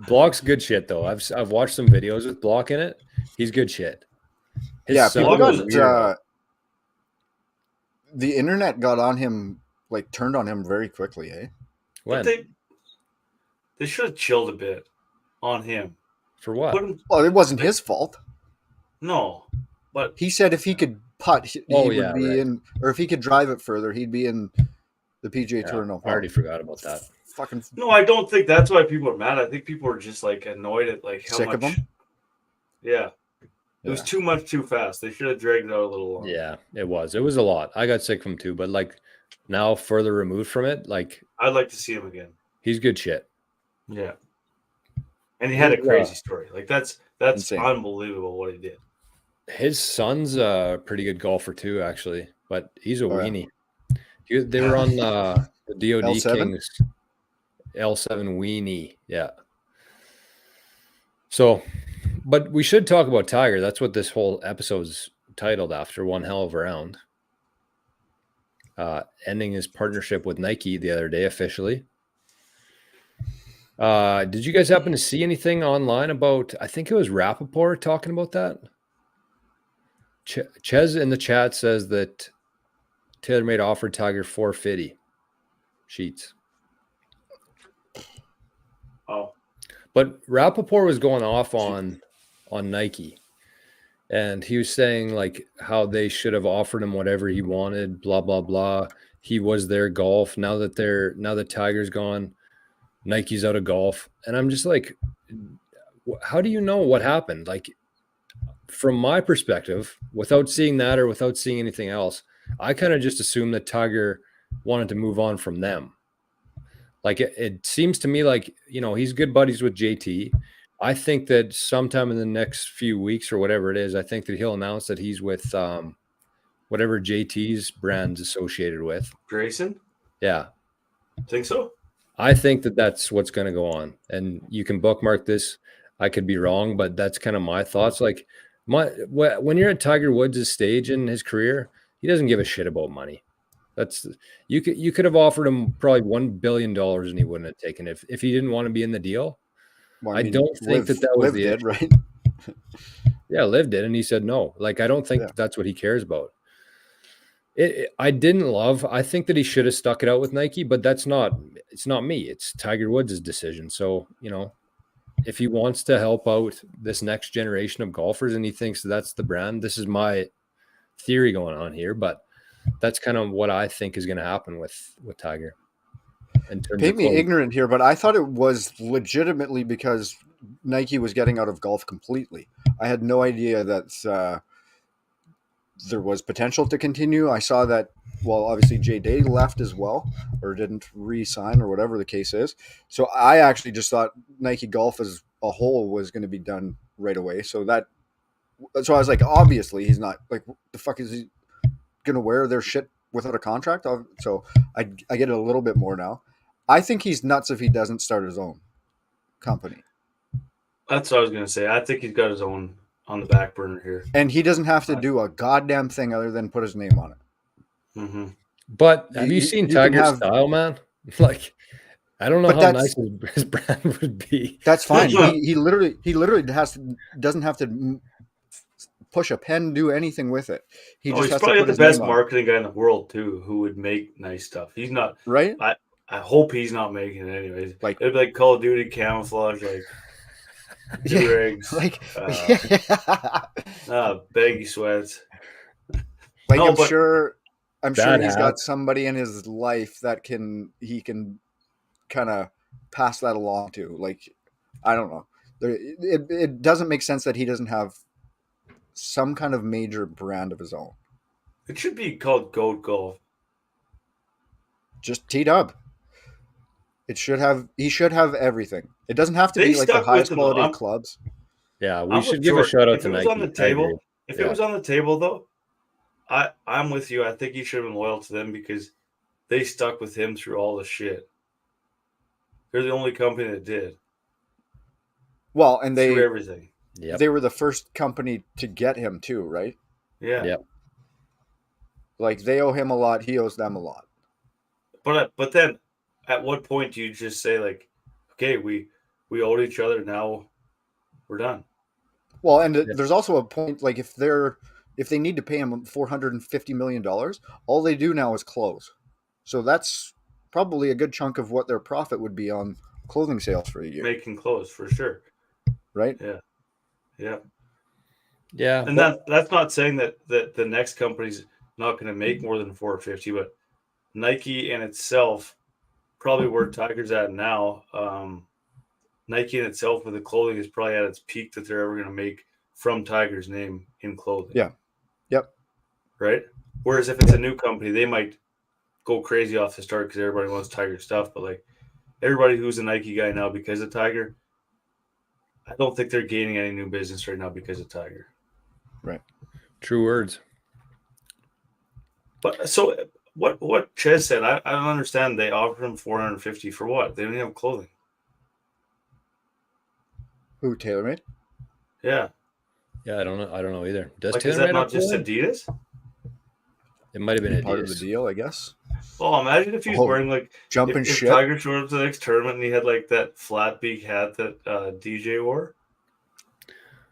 Block's good shit though. I've watched some videos with Block in it. He's good shit. People got the internet got on him, like turned on him very quickly, eh? When? But they should have chilled a bit on him. For what? Well, it wasn't his fault. No, but he said if he could putt, he would be in, or if he could drive it further, he'd be in the PGA Tour. No, I already forgot about that. No, I don't think that's why people are mad. I think people are just like annoyed at like how sick much. Of them? Yeah. It was too much too fast. They should have dragged it out a little longer. Yeah, it was. It was a lot. I got sick of him too, but like now further removed from it, like I'd like to see him again. He's good shit. Yeah. And he had a crazy story. Like that's insane. Unbelievable what he did. His son's a pretty good golfer too, actually, but he's a weenie. They were on the DOD L7? Kings L7 weenie. Yeah. So, but we should talk about Tiger. That's what this whole episode's titled after. One hell of a round. Ending his partnership with Nike the other day officially. Did you guys happen to see anything online about, I think it was Rappaport talking about that? Ches in the chat says that TaylorMade offered Tiger 450 sheets. Oh. But Rappaport was going off on Nike. And he was saying like how they should have offered him whatever he wanted, blah, blah, blah. He was their golf. Now that Tiger's gone, Nike's out of golf. And I'm just like, how do you know what happened? Like, from my perspective, without seeing that or without seeing anything else, I kind of just assumed that Tiger wanted to move on from them. Like, it seems to me like, he's good buddies with JT. I think that sometime in the next few weeks or whatever it is, I think that he'll announce that he's with whatever JT's brand's associated with. Grayson? Yeah. Think so? I think that that's what's going to go on. And you can bookmark this. I could be wrong, but that's kind of my thoughts. Like, when you're at Tiger Woods' stage in his career, he doesn't give a shit about money. You could have offered him probably $1 billion and he wouldn't have taken it if he didn't want to be in the deal. Well, I don't think that was the issue. Right? Yeah, Liv did, and he said no. Like, I don't think that's what he cares about. I think that he should have stuck it out with Nike, but it's not me. It's Tiger Woods' decision. So, if he wants to help out this next generation of golfers and he thinks that's the brand, this is my theory going on here, but that's kind of what I think is going to happen with Tiger. Paint me ignorant here, but I thought it was legitimately because Nike was getting out of golf completely. I had no idea that there was potential to continue. I saw that, well, obviously Jay Day left as well, or didn't re-sign, or whatever the case is. So I actually just thought Nike Golf as a whole was going to be done right away. So I was like, obviously he's not, like, the fuck is he going to wear their shit without a contract? So I get it a little bit more now. I think he's nuts if he doesn't start his own company. That's what I was going to say. I think he's got his own on the back burner here. And he doesn't have to do a goddamn thing other than put his name on it. Mm-hmm. But have you seen Tiger's style, man? Like, I don't know how nice his brand would be. That's fine. he literally doesn't have to push a pen, do anything with it. He's probably the best marketing guy in the world too, who would make nice stuff. He's not right. I hope he's not making it anyways. Like it'd be like Call of Duty camouflage, like do-rags, baggy sweats. Like I'm sure he's got somebody in his life that he can kind of pass that along to. Like, I don't know. It doesn't make sense that he doesn't have some kind of major brand of his own. It should be called Goat Golf. Just T-Dub. He should have everything. It doesn't have to be like the highest quality of clubs. Yeah, we should give a shout out to Nike. If it was on the table, though, I'm with you. I think he should have been loyal to them because they stuck with him through all the shit. They're the only company that did. Well, and through everything. Yep. They were the first company to get him too, right? Yeah. Yep. Like they owe him a lot, he owes them a lot. But then, at what point do you just say like, okay, we owed each other, now we're done? Well, and there's also a point like if they need to pay him $450 million, all they do now is clothes. So that's probably a good chunk of what their profit would be on clothing sales for a year. Making clothes for sure. Right? Yeah. Yeah. Yeah. And that's not saying that the next company's not going to make more than 450, but Nike in itself, probably where Tiger's at now, Nike in itself with the clothing is probably at its peak that they're ever going to make from Tiger's name in clothing. Yeah. Yep. Right? Whereas if it's a new company, they might go crazy off the start because everybody wants Tiger stuff. But like everybody who's a Nike guy now because of Tiger, I don't think they're gaining any new business right now because of Tiger. Right. True words. But so what Ches said, I don't understand. They offered him $450 for what? They don't even have clothing. Who, TaylorMade? Yeah. Yeah, I don't know either. Does TaylorMade is that not just Adidas? It might have been part of the deal, I guess. Oh, imagine if he was wearing like jumping if ship. Tiger showed up to the next tournament and he had like that flat beak hat that DJ wore.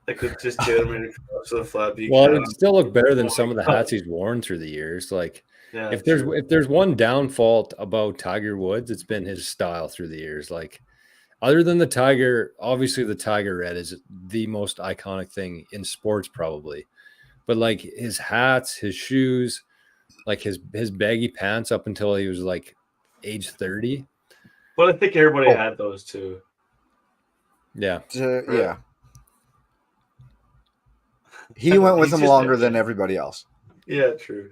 Like it's just TaylorMade across the flat beak. Well, it would still look better than some of the hats he's worn through the years. Like if there's one downfall about Tiger Woods, it's been his style through the years. Like other than the Tiger, obviously the Tiger Red is the most iconic thing in sports probably. But like his hats, his shoes, like his baggy pants up until he was like age 30. Well, I think everybody had those too. Yeah. Yeah. He went with them longer than everybody else. Yeah, true.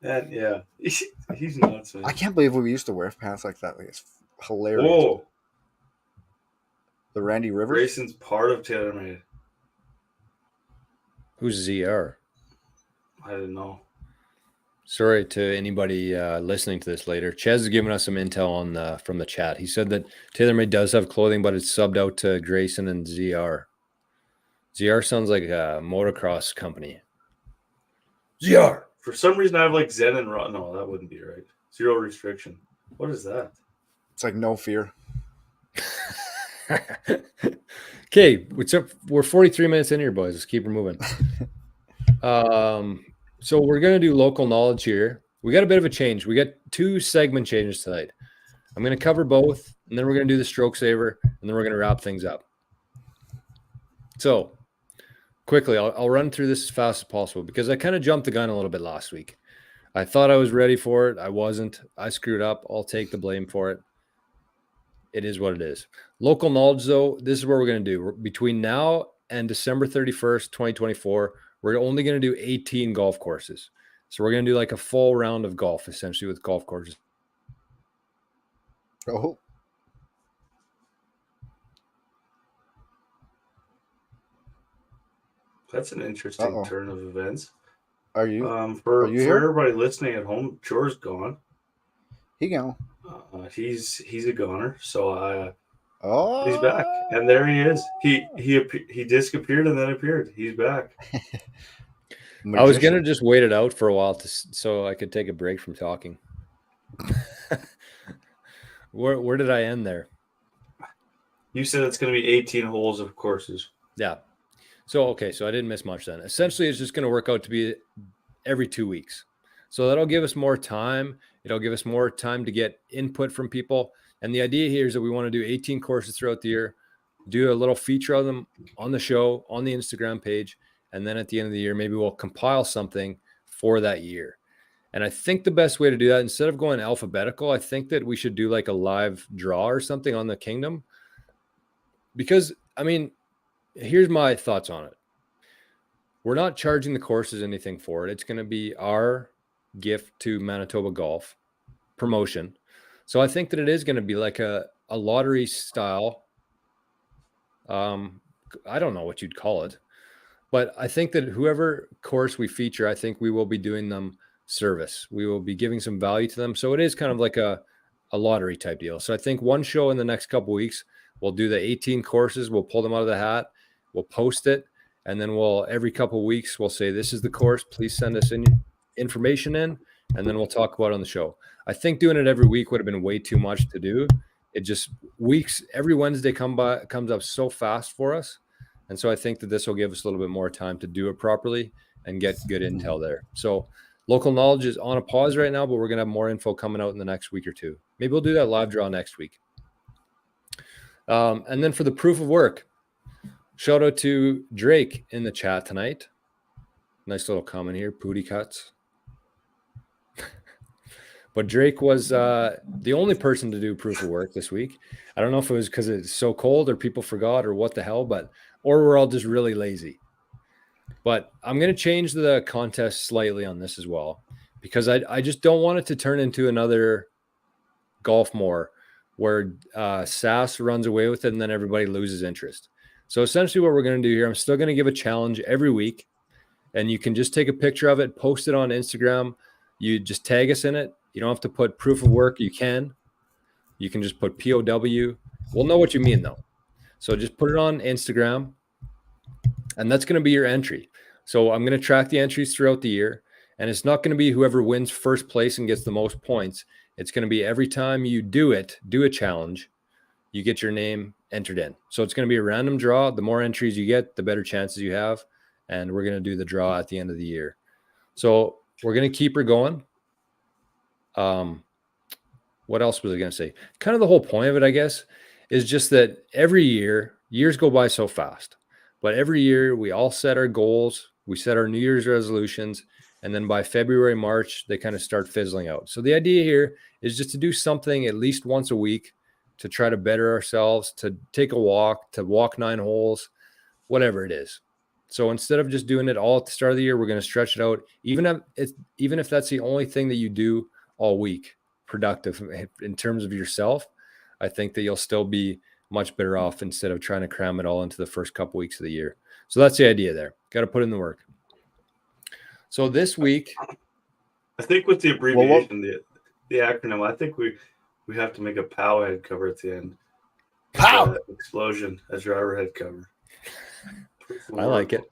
And yeah, he's nuts, man. I can't believe we used to wear pants like that. Like, it's hilarious. Whoa. The Randy Rivers? Grayson's part of TaylorMade. Who's ZR? I didn't know. Sorry to anybody listening to this later. Ches is giving us some intel from the chat. He said that TaylorMade does have clothing, but it's subbed out to Grayson and ZR. ZR sounds like a motocross company. ZR. For some reason, I have like Zen and Raw. No, that wouldn't be right. Zero restriction. What is that? It's like no fear. Okay, what's up? We're 43 minutes in here, boys. Let's keep it moving. So we're going to do local knowledge here. We got a bit of a change. We got 2 segment changes tonight. I'm going to cover both, and then we're going to do the stroke saver, and then we're going to wrap things up. So quickly, I'll run through this as fast as possible because I kind of jumped the gun a little bit last week. I thought I was ready for it. I wasn't. I screwed up. I'll take the blame for it. It is what it is. Local knowledge, though, this is what we're going to do. Between now and December 31st, 2024, we're only going to do 18 golf courses. So we're going to do like a full round of golf, essentially, with golf courses. Oh. That's an interesting turn of events. Are you? For everybody listening at home, Jore's gone. He gone. He's a goner, so he's back, and there he is. He disappeared and then appeared. He's back. magician. I was going to just wait it out for a while so I could take a break from talking. Where did I end there? You said it's going to be 18 holes of courses. Yeah. So I didn't miss much then. Essentially, it's just going to work out to be every 2 weeks. So that'll give us more time. It'll give us more time to get input from people. And the idea here is that we want to do 18 courses throughout the year, do a little feature of them on the show, on the Instagram page. And then at the end of the year, maybe we'll compile something for that year. And I think the best way to do that, instead of going alphabetical, I think that we should do like a live draw or something on the Kngdom. Because, I mean, here's my thoughts on it. We're not charging the courses anything for it. It's going to be our gift to Manitoba Golf promotion. So I think that it is going to be like a lottery style. I don't know what you'd call it, but I think that whoever course we feature, I think we will be doing them service. We will be giving some value to them. So it is kind of like a lottery type deal. So I think one show in the next couple of weeks, we'll do the 18 courses. We'll pull them out of the hat. We'll post it. And then every couple of weeks, we'll say, this is the course. Please send us information in. And then we'll talk about it on the show. I think doing it every week would have been way too much to do. It just every Wednesday comes up so fast for us. And so I think that this will give us a little bit more time to do it properly and get good intel there. So local knowledge is on a pause right now, but we're going to have more info coming out in the next week or two. Maybe we'll do that live draw next week. And then for the proof of work, shout out to Drake in the chat tonight. Nice little comment here, Pooty Cuts. But Drake was the only person to do proof of work this week. I don't know if it was because it's so cold or people forgot or what the hell, or we're all just really lazy. But I'm going to change the contest slightly on this as well, because I just don't want it to turn into another Golf More where SAS runs away with it and then everybody loses interest. So essentially what we're going to do here, I'm still going to give a challenge every week, and you can just take a picture of it, post it on Instagram. You just tag us in it. You don't have to put proof of work. You can just put POW. We'll know what you mean though. So just put it on Instagram, and that's going to be your entry. So I'm going to track the entries throughout the year, and it's not going to be whoever wins first place and gets the most points. It's going to be every time you do a challenge, you get your name entered in. So it's going to be a random draw. The more entries you get, the better chances you have. And we're going to do the draw at the end of the year. So we're going to keep her going. What else was I going to say? Kind of the whole point of it, I guess, is just that every year, years go by so fast. But every year we all set our goals. We set our New Year's resolutions. And then by February, March, they kind of start fizzling out. So the idea here is just to do something at least once a week to try to better ourselves, to take a walk, to walk 9 holes, whatever it is. So instead of just doing it all at the start of the year, we're going to stretch it out. Even if that's the only thing that you do all week, productive in terms of yourself, I think that you'll still be much better off instead of trying to cram it all into the first couple weeks of the year. So that's the idea there. Got to put in the work. So this week, I think with the abbreviation, the acronym, I think we have to make a POW head cover at the end. POW! Explosion as driver head cover. I like it.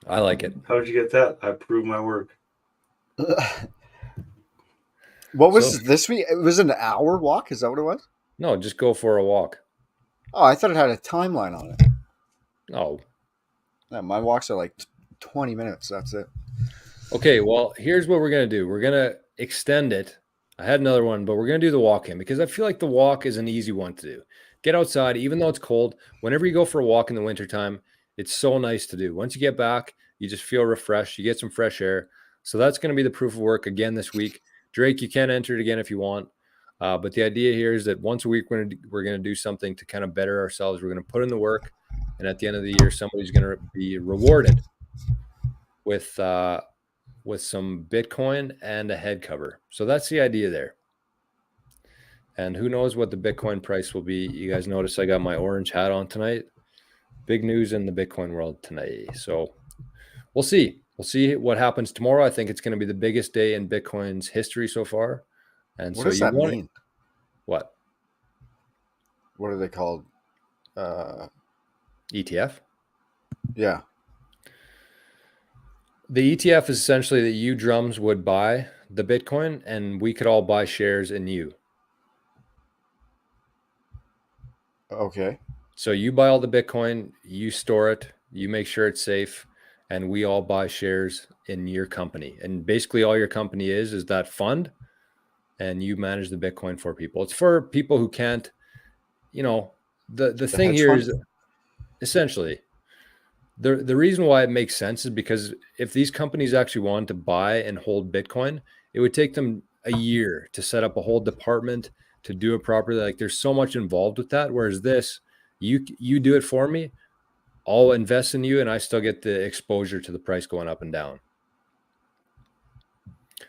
I like it. How did you get that? I proved my work. What was this week? It was an hour walk? Is that what it was? No, just go for a walk. Oh, I thought it had a timeline on it. No. Yeah, my walks are like 20 minutes. That's it. Okay, well, here's what we're going to do. We're going to extend it. I had another one, but we're going to do the walk in because I feel like the walk is an easy one to do. Get outside, even though it's cold. Whenever you go for a walk in the wintertime, it's so nice to do. Once you get back, you just feel refreshed. You get some fresh air. So that's going to be the proof of work again this week. Drake, you can enter it again if you want. But the idea here is that once a week, we're going to do something to kind of better ourselves. We're going to put in the work. And at the end of the year, somebody's going to be rewarded with some Bitcoin and a head cover. So that's the idea there. And who knows what the Bitcoin price will be. You guys notice I got my orange hat on tonight. Big news in the Bitcoin world tonight. So we'll see. We'll see what happens tomorrow. I think it's going to be the biggest day in Bitcoin's history so far. And what so does that mean? What? What are they called? ETF? Yeah. The ETF is essentially that you drums would buy the Bitcoin and we could all buy shares in you. Okay. So you buy all the Bitcoin, you store it, you make sure it's safe, and we all buy shares in your company. And basically all your company is that fund, and you manage the Bitcoin for people. It's for people who can't, the thing here is essentially the reason why it makes sense is because if these companies actually wanted to buy and hold Bitcoin, it would take them a year to set up a whole department to do it properly. Like there's so much involved with that. Whereas this, you do it for me, I'll invest in you, and I still get the exposure to the price going up and down.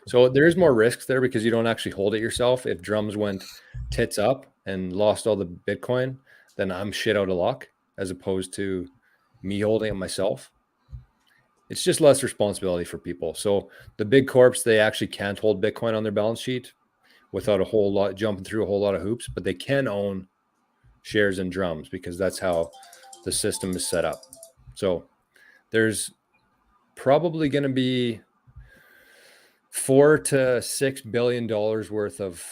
So there is more risks there because you don't actually hold it yourself. If drums went tits up and lost all the Bitcoin, then I'm shit out of luck as opposed to me holding it myself. It's just less responsibility for people. So the big corps, they actually can't hold Bitcoin on their balance sheet without a whole lot jumping through a whole lot of hoops, but they can own shares in drums because that's how the system is set up. So there's probably going to be $4 to $6 billion worth of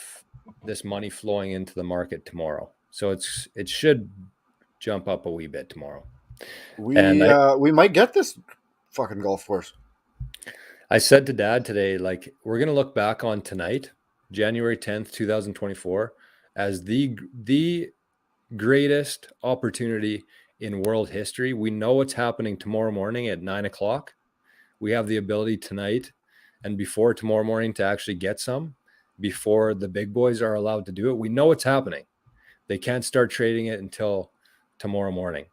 this money flowing into the market tomorrow. So it should jump up a wee bit tomorrow. We might get this fucking golf course. I said to Dad today, like, we're going to look back on tonight, January 10th, 2024, as the greatest opportunity in world history. We know what's happening tomorrow morning at 9:00. We have the ability tonight and before tomorrow morning to actually get some before the big boys are allowed to do it. We know what's happening. They can't start trading it until tomorrow morning.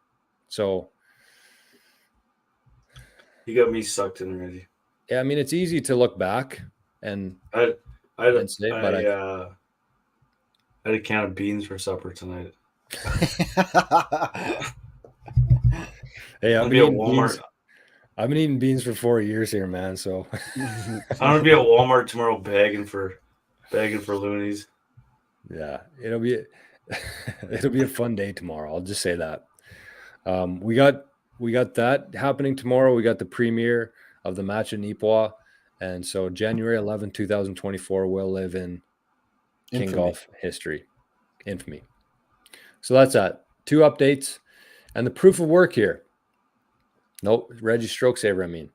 So you got me sucked in already. Yeah, I mean, it's easy to look back and I say, but I had a can of beans for supper tonight. Hey, I've been eating beans for 4 years here, man. So I'm gonna be at Walmart tomorrow begging for loonies. Yeah, it'll be a fun day tomorrow. I'll just say that. We got that happening tomorrow. We got the premiere of the match in EPI.157, and so January 11, 2024 will live in King Golf history, infamy. So that's that. 2 updates and the proof of work here. Nope, Reggie Stroke Saver, I mean.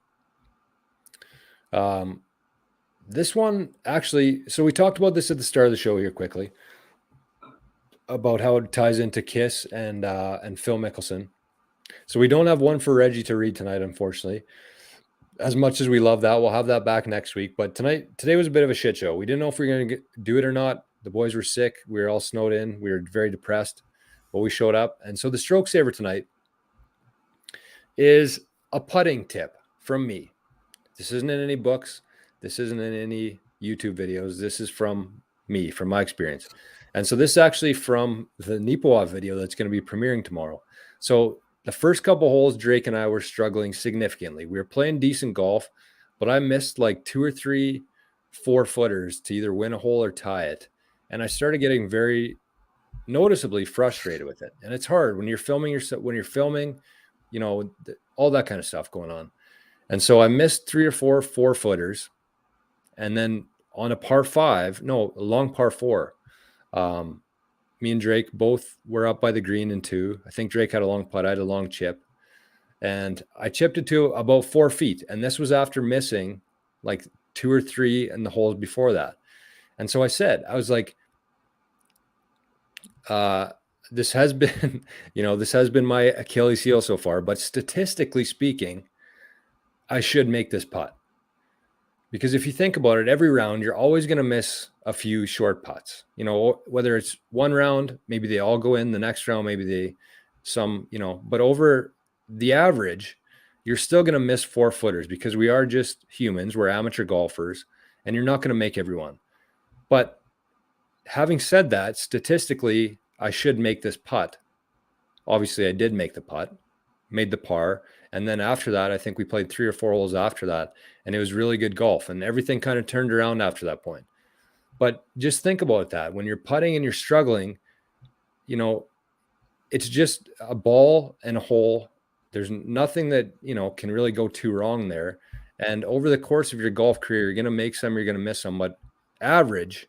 This one actually, so we talked about this at the start of the show here quickly about how it ties into Kiss and Phil Mickelson. So we don't have one for Reggie to read tonight, unfortunately. As much as we love that, we'll have that back next week. But today was a bit of a shit show. We didn't know if we were going to do it or not. The boys were sick. We were all snowed in. We were very depressed, but we showed up. And so the Stroke Saver tonight is a putting tip from me. This isn't in any books. This isn't in any YouTube videos. This is from me, from my experience. And so this is actually from the Nipoa video that's going to be premiering tomorrow. So the first couple holes, Drake and I were struggling significantly. We were playing decent golf, but I missed like 2 or 3 4-footers to either win a hole or tie it. And I started getting very noticeably frustrated with it. And it's hard when you're filming all that kind of stuff going on. And so I missed 3 or 4 4-footers. And then on a long par 4, me and Drake both were up by the green in 2. I think Drake had a long putt. I had a long chip. And I chipped it to about 4 feet. And this was after missing like 2 or 3 in the holes before that. And so I was like, this has been, this has been my Achilles heel so far. But statistically speaking, I should make this putt. Because if you think about it, every round, you're always going to miss a few short putts. Whether it's one round, maybe they all go in. The next round, maybe but over the average, you're still going to miss 4-footers because we are just humans. We're amateur golfers, and you're not going to make everyone. But having said that, statistically, I should make this putt. Obviously, I did make the putt, made the par. And then after that, I think we played 3 or 4 holes after that, and it was really good golf, and everything kind of turned around after that point. But just think about that. When you're putting and you're struggling, it's just a ball and a hole. There's nothing that, can really go too wrong there. And over the course of your golf career, you're going to make some, you're going to miss some, but average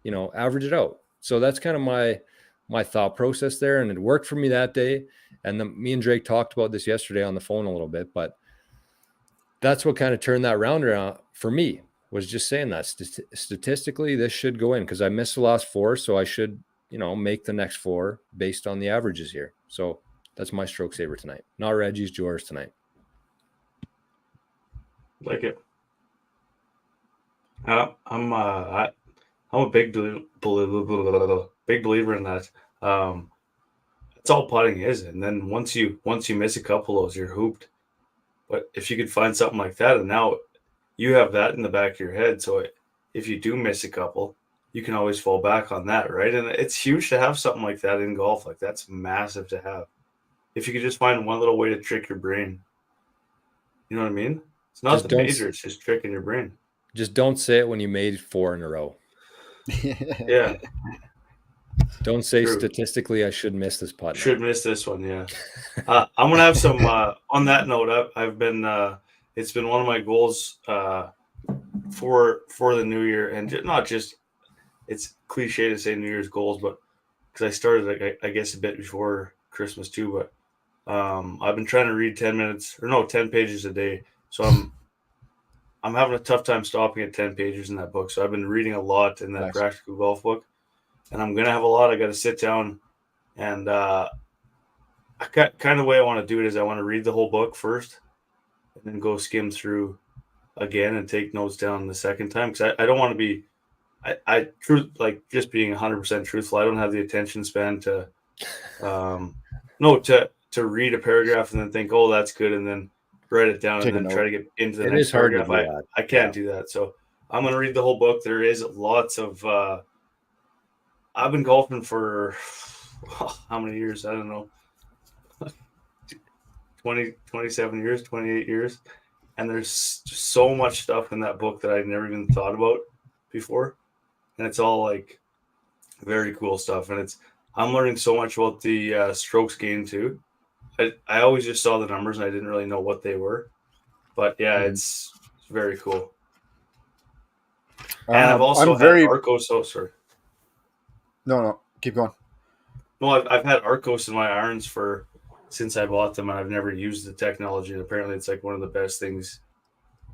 it out. So that's kind of my thought process there. And it worked for me that day. And then me and Drake talked about this yesterday on the phone a little bit, but that's what kind of turned that round around for me, was just saying that statistically, this should go in because I missed the last 4. So I should, make the next 4 based on the averages here. So that's my stroke saver tonight. Not Reggie's, yours tonight. Like it. I'm a big believer in that. It's all putting is, and then once you miss a couple of those, you're hooped. But if you could find something like that, and now you have that in the back of your head, so if you do miss a couple, you can always fall back on that, right? And it's huge to have something like that in golf. Like, that's massive to have. If you could just find one little way to trick your brain, you know what I mean? It's not the major; it's just tricking your brain. Just don't say it when you made 4 in a row. Yeah. Don't say statistically I should miss this putt. Should miss this one, yeah. I'm gonna have some. On that note, I've been. It's been one of my goals for the new year, and not just. It's cliche to say New Year's goals, but because I started, I guess, a bit before Christmas too. But I've been trying to read 10 pages a day. So I'm having a tough time stopping at 10 pages in that book. So I've been reading a lot in that practical golf book. And I'm going to have a lot. I got to sit down and kind of the way I want to do it is I want to read the whole book first and then go skim through again and take notes down the second time. Because I don't want to be, just being 100% truthful. I don't have the attention span to read a paragraph and then think, oh, that's good. And then write it down and then try to get into the next paragraph. I can't do that. So I'm going to read the whole book. There is lots of, I've been golfing for how many years? I don't know. 27 years, 28 years. And there's so much stuff in that book that I've never even thought about before. And it's all like very cool stuff. And I'm learning so much about the strokes gained too. I always just saw the numbers and I didn't really know what they were. But yeah, it's very cool. And I've also had Arcos. Oh, sorry. No, keep going. No, I've had Arcos in my irons since I bought them, and I've never used the technology. And apparently, it's like one of the best things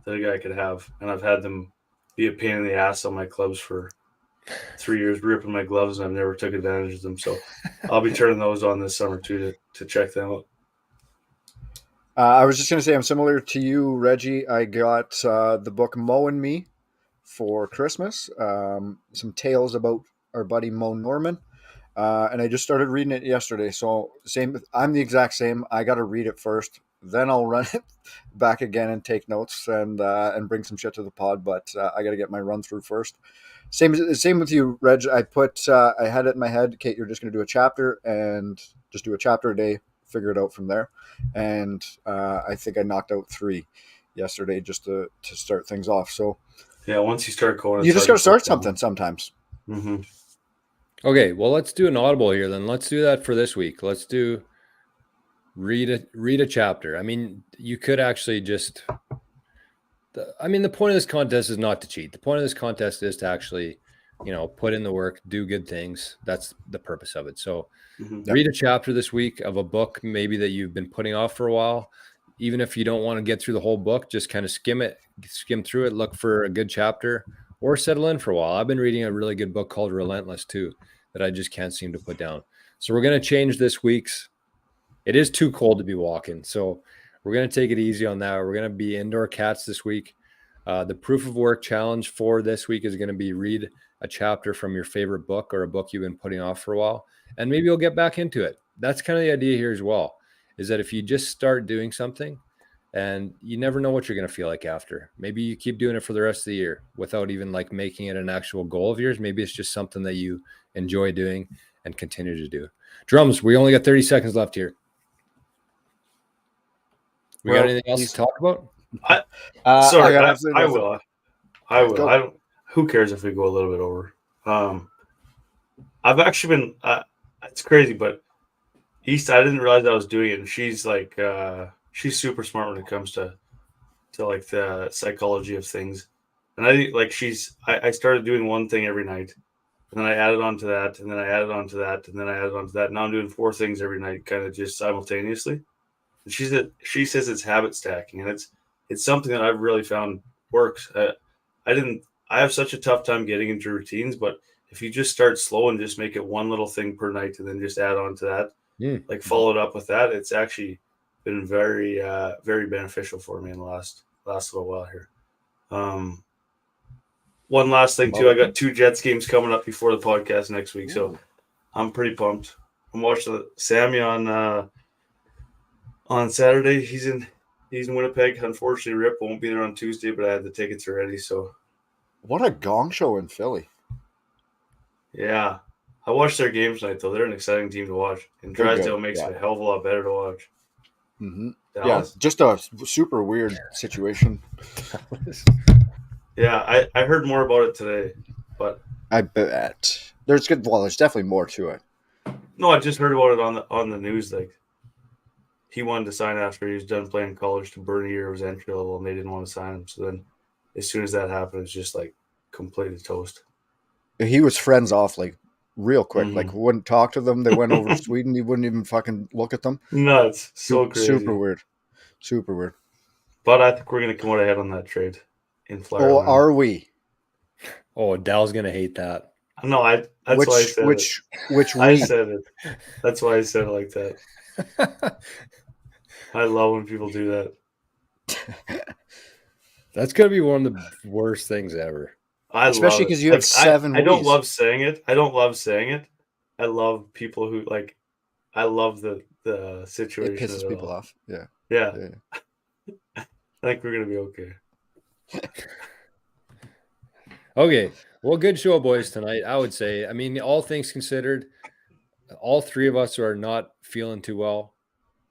that a guy could have. And I've had them be a pain in the ass on my clubs for 3 years, ripping my gloves, and I've never took advantage of them. So I'll be turning those on this summer too to check them out. I was just going to say I'm similar to you, Reggie. I got the book Mo and Me for Christmas. Some tales about our buddy Mo Norman. And I just started reading it yesterday. So I'm the exact same. I got to read it first. Then I'll run it back again and take notes and bring some shit to the pod. But I got to get my run through first. Same with you, Reg. I had it in my head. Kate, you're just going to do a chapter and just do a chapter a day. Figure it out from there. And I think I knocked out 3 yesterday just to start things off. So yeah, once you start going, you just got to start something sometimes. Mm-hmm. Okay, well, let's do an audible here then. Let's do that for this week. Let's do read a chapter. I mean, you could actually just the point of this contest is not to cheat. The point of this contest is to actually, put in the work, do good things. That's the purpose of it. So read a chapter this week of a book maybe that you've been putting off for a while. Even if you don't want to get through the whole book, just kind of skim through it, look for a good chapter or settle in for a while. I've been reading a really good book called Relentless too that I just can't seem to put down. So we're going to change this week's. It is too cold to be walking. So we're going to take it easy on that. We're going to be indoor cats this week. The proof of work challenge for this week is going to be read a chapter from your favorite book or a book you've been putting off for a while. And maybe you'll get back into it. That's kind of the idea here as well, is that if you just start doing something and you never know what you're going to feel like after, maybe you keep doing it for the rest of the year without even like making it an actual goal of yours. Maybe it's just something that you enjoy doing and continue to do. Drums, we only got 30 seconds left here. Got anything else to talk about? Sorry, I will. Who cares if we go a little bit over? I've actually been. It's crazy, but East. I didn't realize I was doing it, and she's like, she's super smart when it comes to like the psychology of things. And I think like I started doing one thing every night, and then I added on to that, and then I added on to that, and then I added on to that. Now I'm doing 4 things every night, kind of just simultaneously. And she says it's habit stacking, and it's something that I've really found works. I have such a tough time getting into routines, but if you just start slow and just make it one little thing per night, and then just add on to that, like follow it up with that, it's actually been very very beneficial for me in the last little while here. One last thing too, I got 2 Jets games coming up before the podcast next week, so I'm pretty pumped. I'm watching Sammy on Saturday. He's in Winnipeg. Unfortunately, Rip won't be there on Tuesday, but I had the tickets already. So, what a gong show in Philly! Yeah, I watched their games tonight though. They're an exciting team to watch, and Drysdale makes it a hell of a lot better to watch. Mm-hmm. Yeah, just a super weird situation. Yeah, I heard more about it today, but I bet there's definitely more to it. No, I just heard about it on the news. Like, he wanted to sign after he was done playing college to burn a year of his entry level, and they didn't want to sign him. So then, as soon as that happened, it's just like completely toast. He was friends off like real quick. Mm-hmm. Like wouldn't talk to them. They went over to Sweden. He wouldn't even fucking look at them. Nuts. So crazy. Super weird. Super weird. But I think we're gonna come out ahead on that trade in Flyer. Oh, are we? Oh, Dell's gonna hate that. No, that's why I said which I said it. That's why I said it like that. I love when people do that. That's gonna be one of the worst things ever. Especially because you have 7 I don't love saying it. I I love people who like. I love the situation. It pisses people off. Yeah. Yeah. I think we're gonna be okay. Okay. Well, good show, boys, tonight. I would say. I mean, all things considered, all 3 of us are not feeling too well.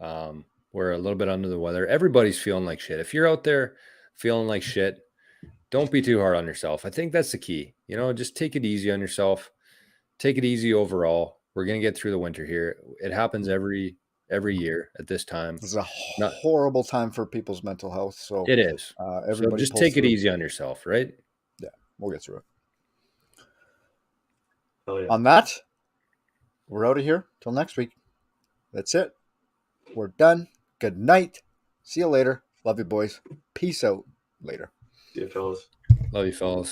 We're a little bit under the weather. Everybody's feeling like shit. If you're out there feeling like shit, don't be too hard on yourself. I think that's the key. You know, just take it easy on yourself. Take it easy overall. We're going to get through the winter here. It happens every year at this time. It's a horrible time for people's mental health. So it is. Everybody so just take it easy on yourself, right? Yeah, we'll get through it. Oh, yeah. On that, we're out of here till next week. That's it. We're done. Good night. See you later. Love you, boys. Peace out. Later. See you, fellas. Love you, fellas.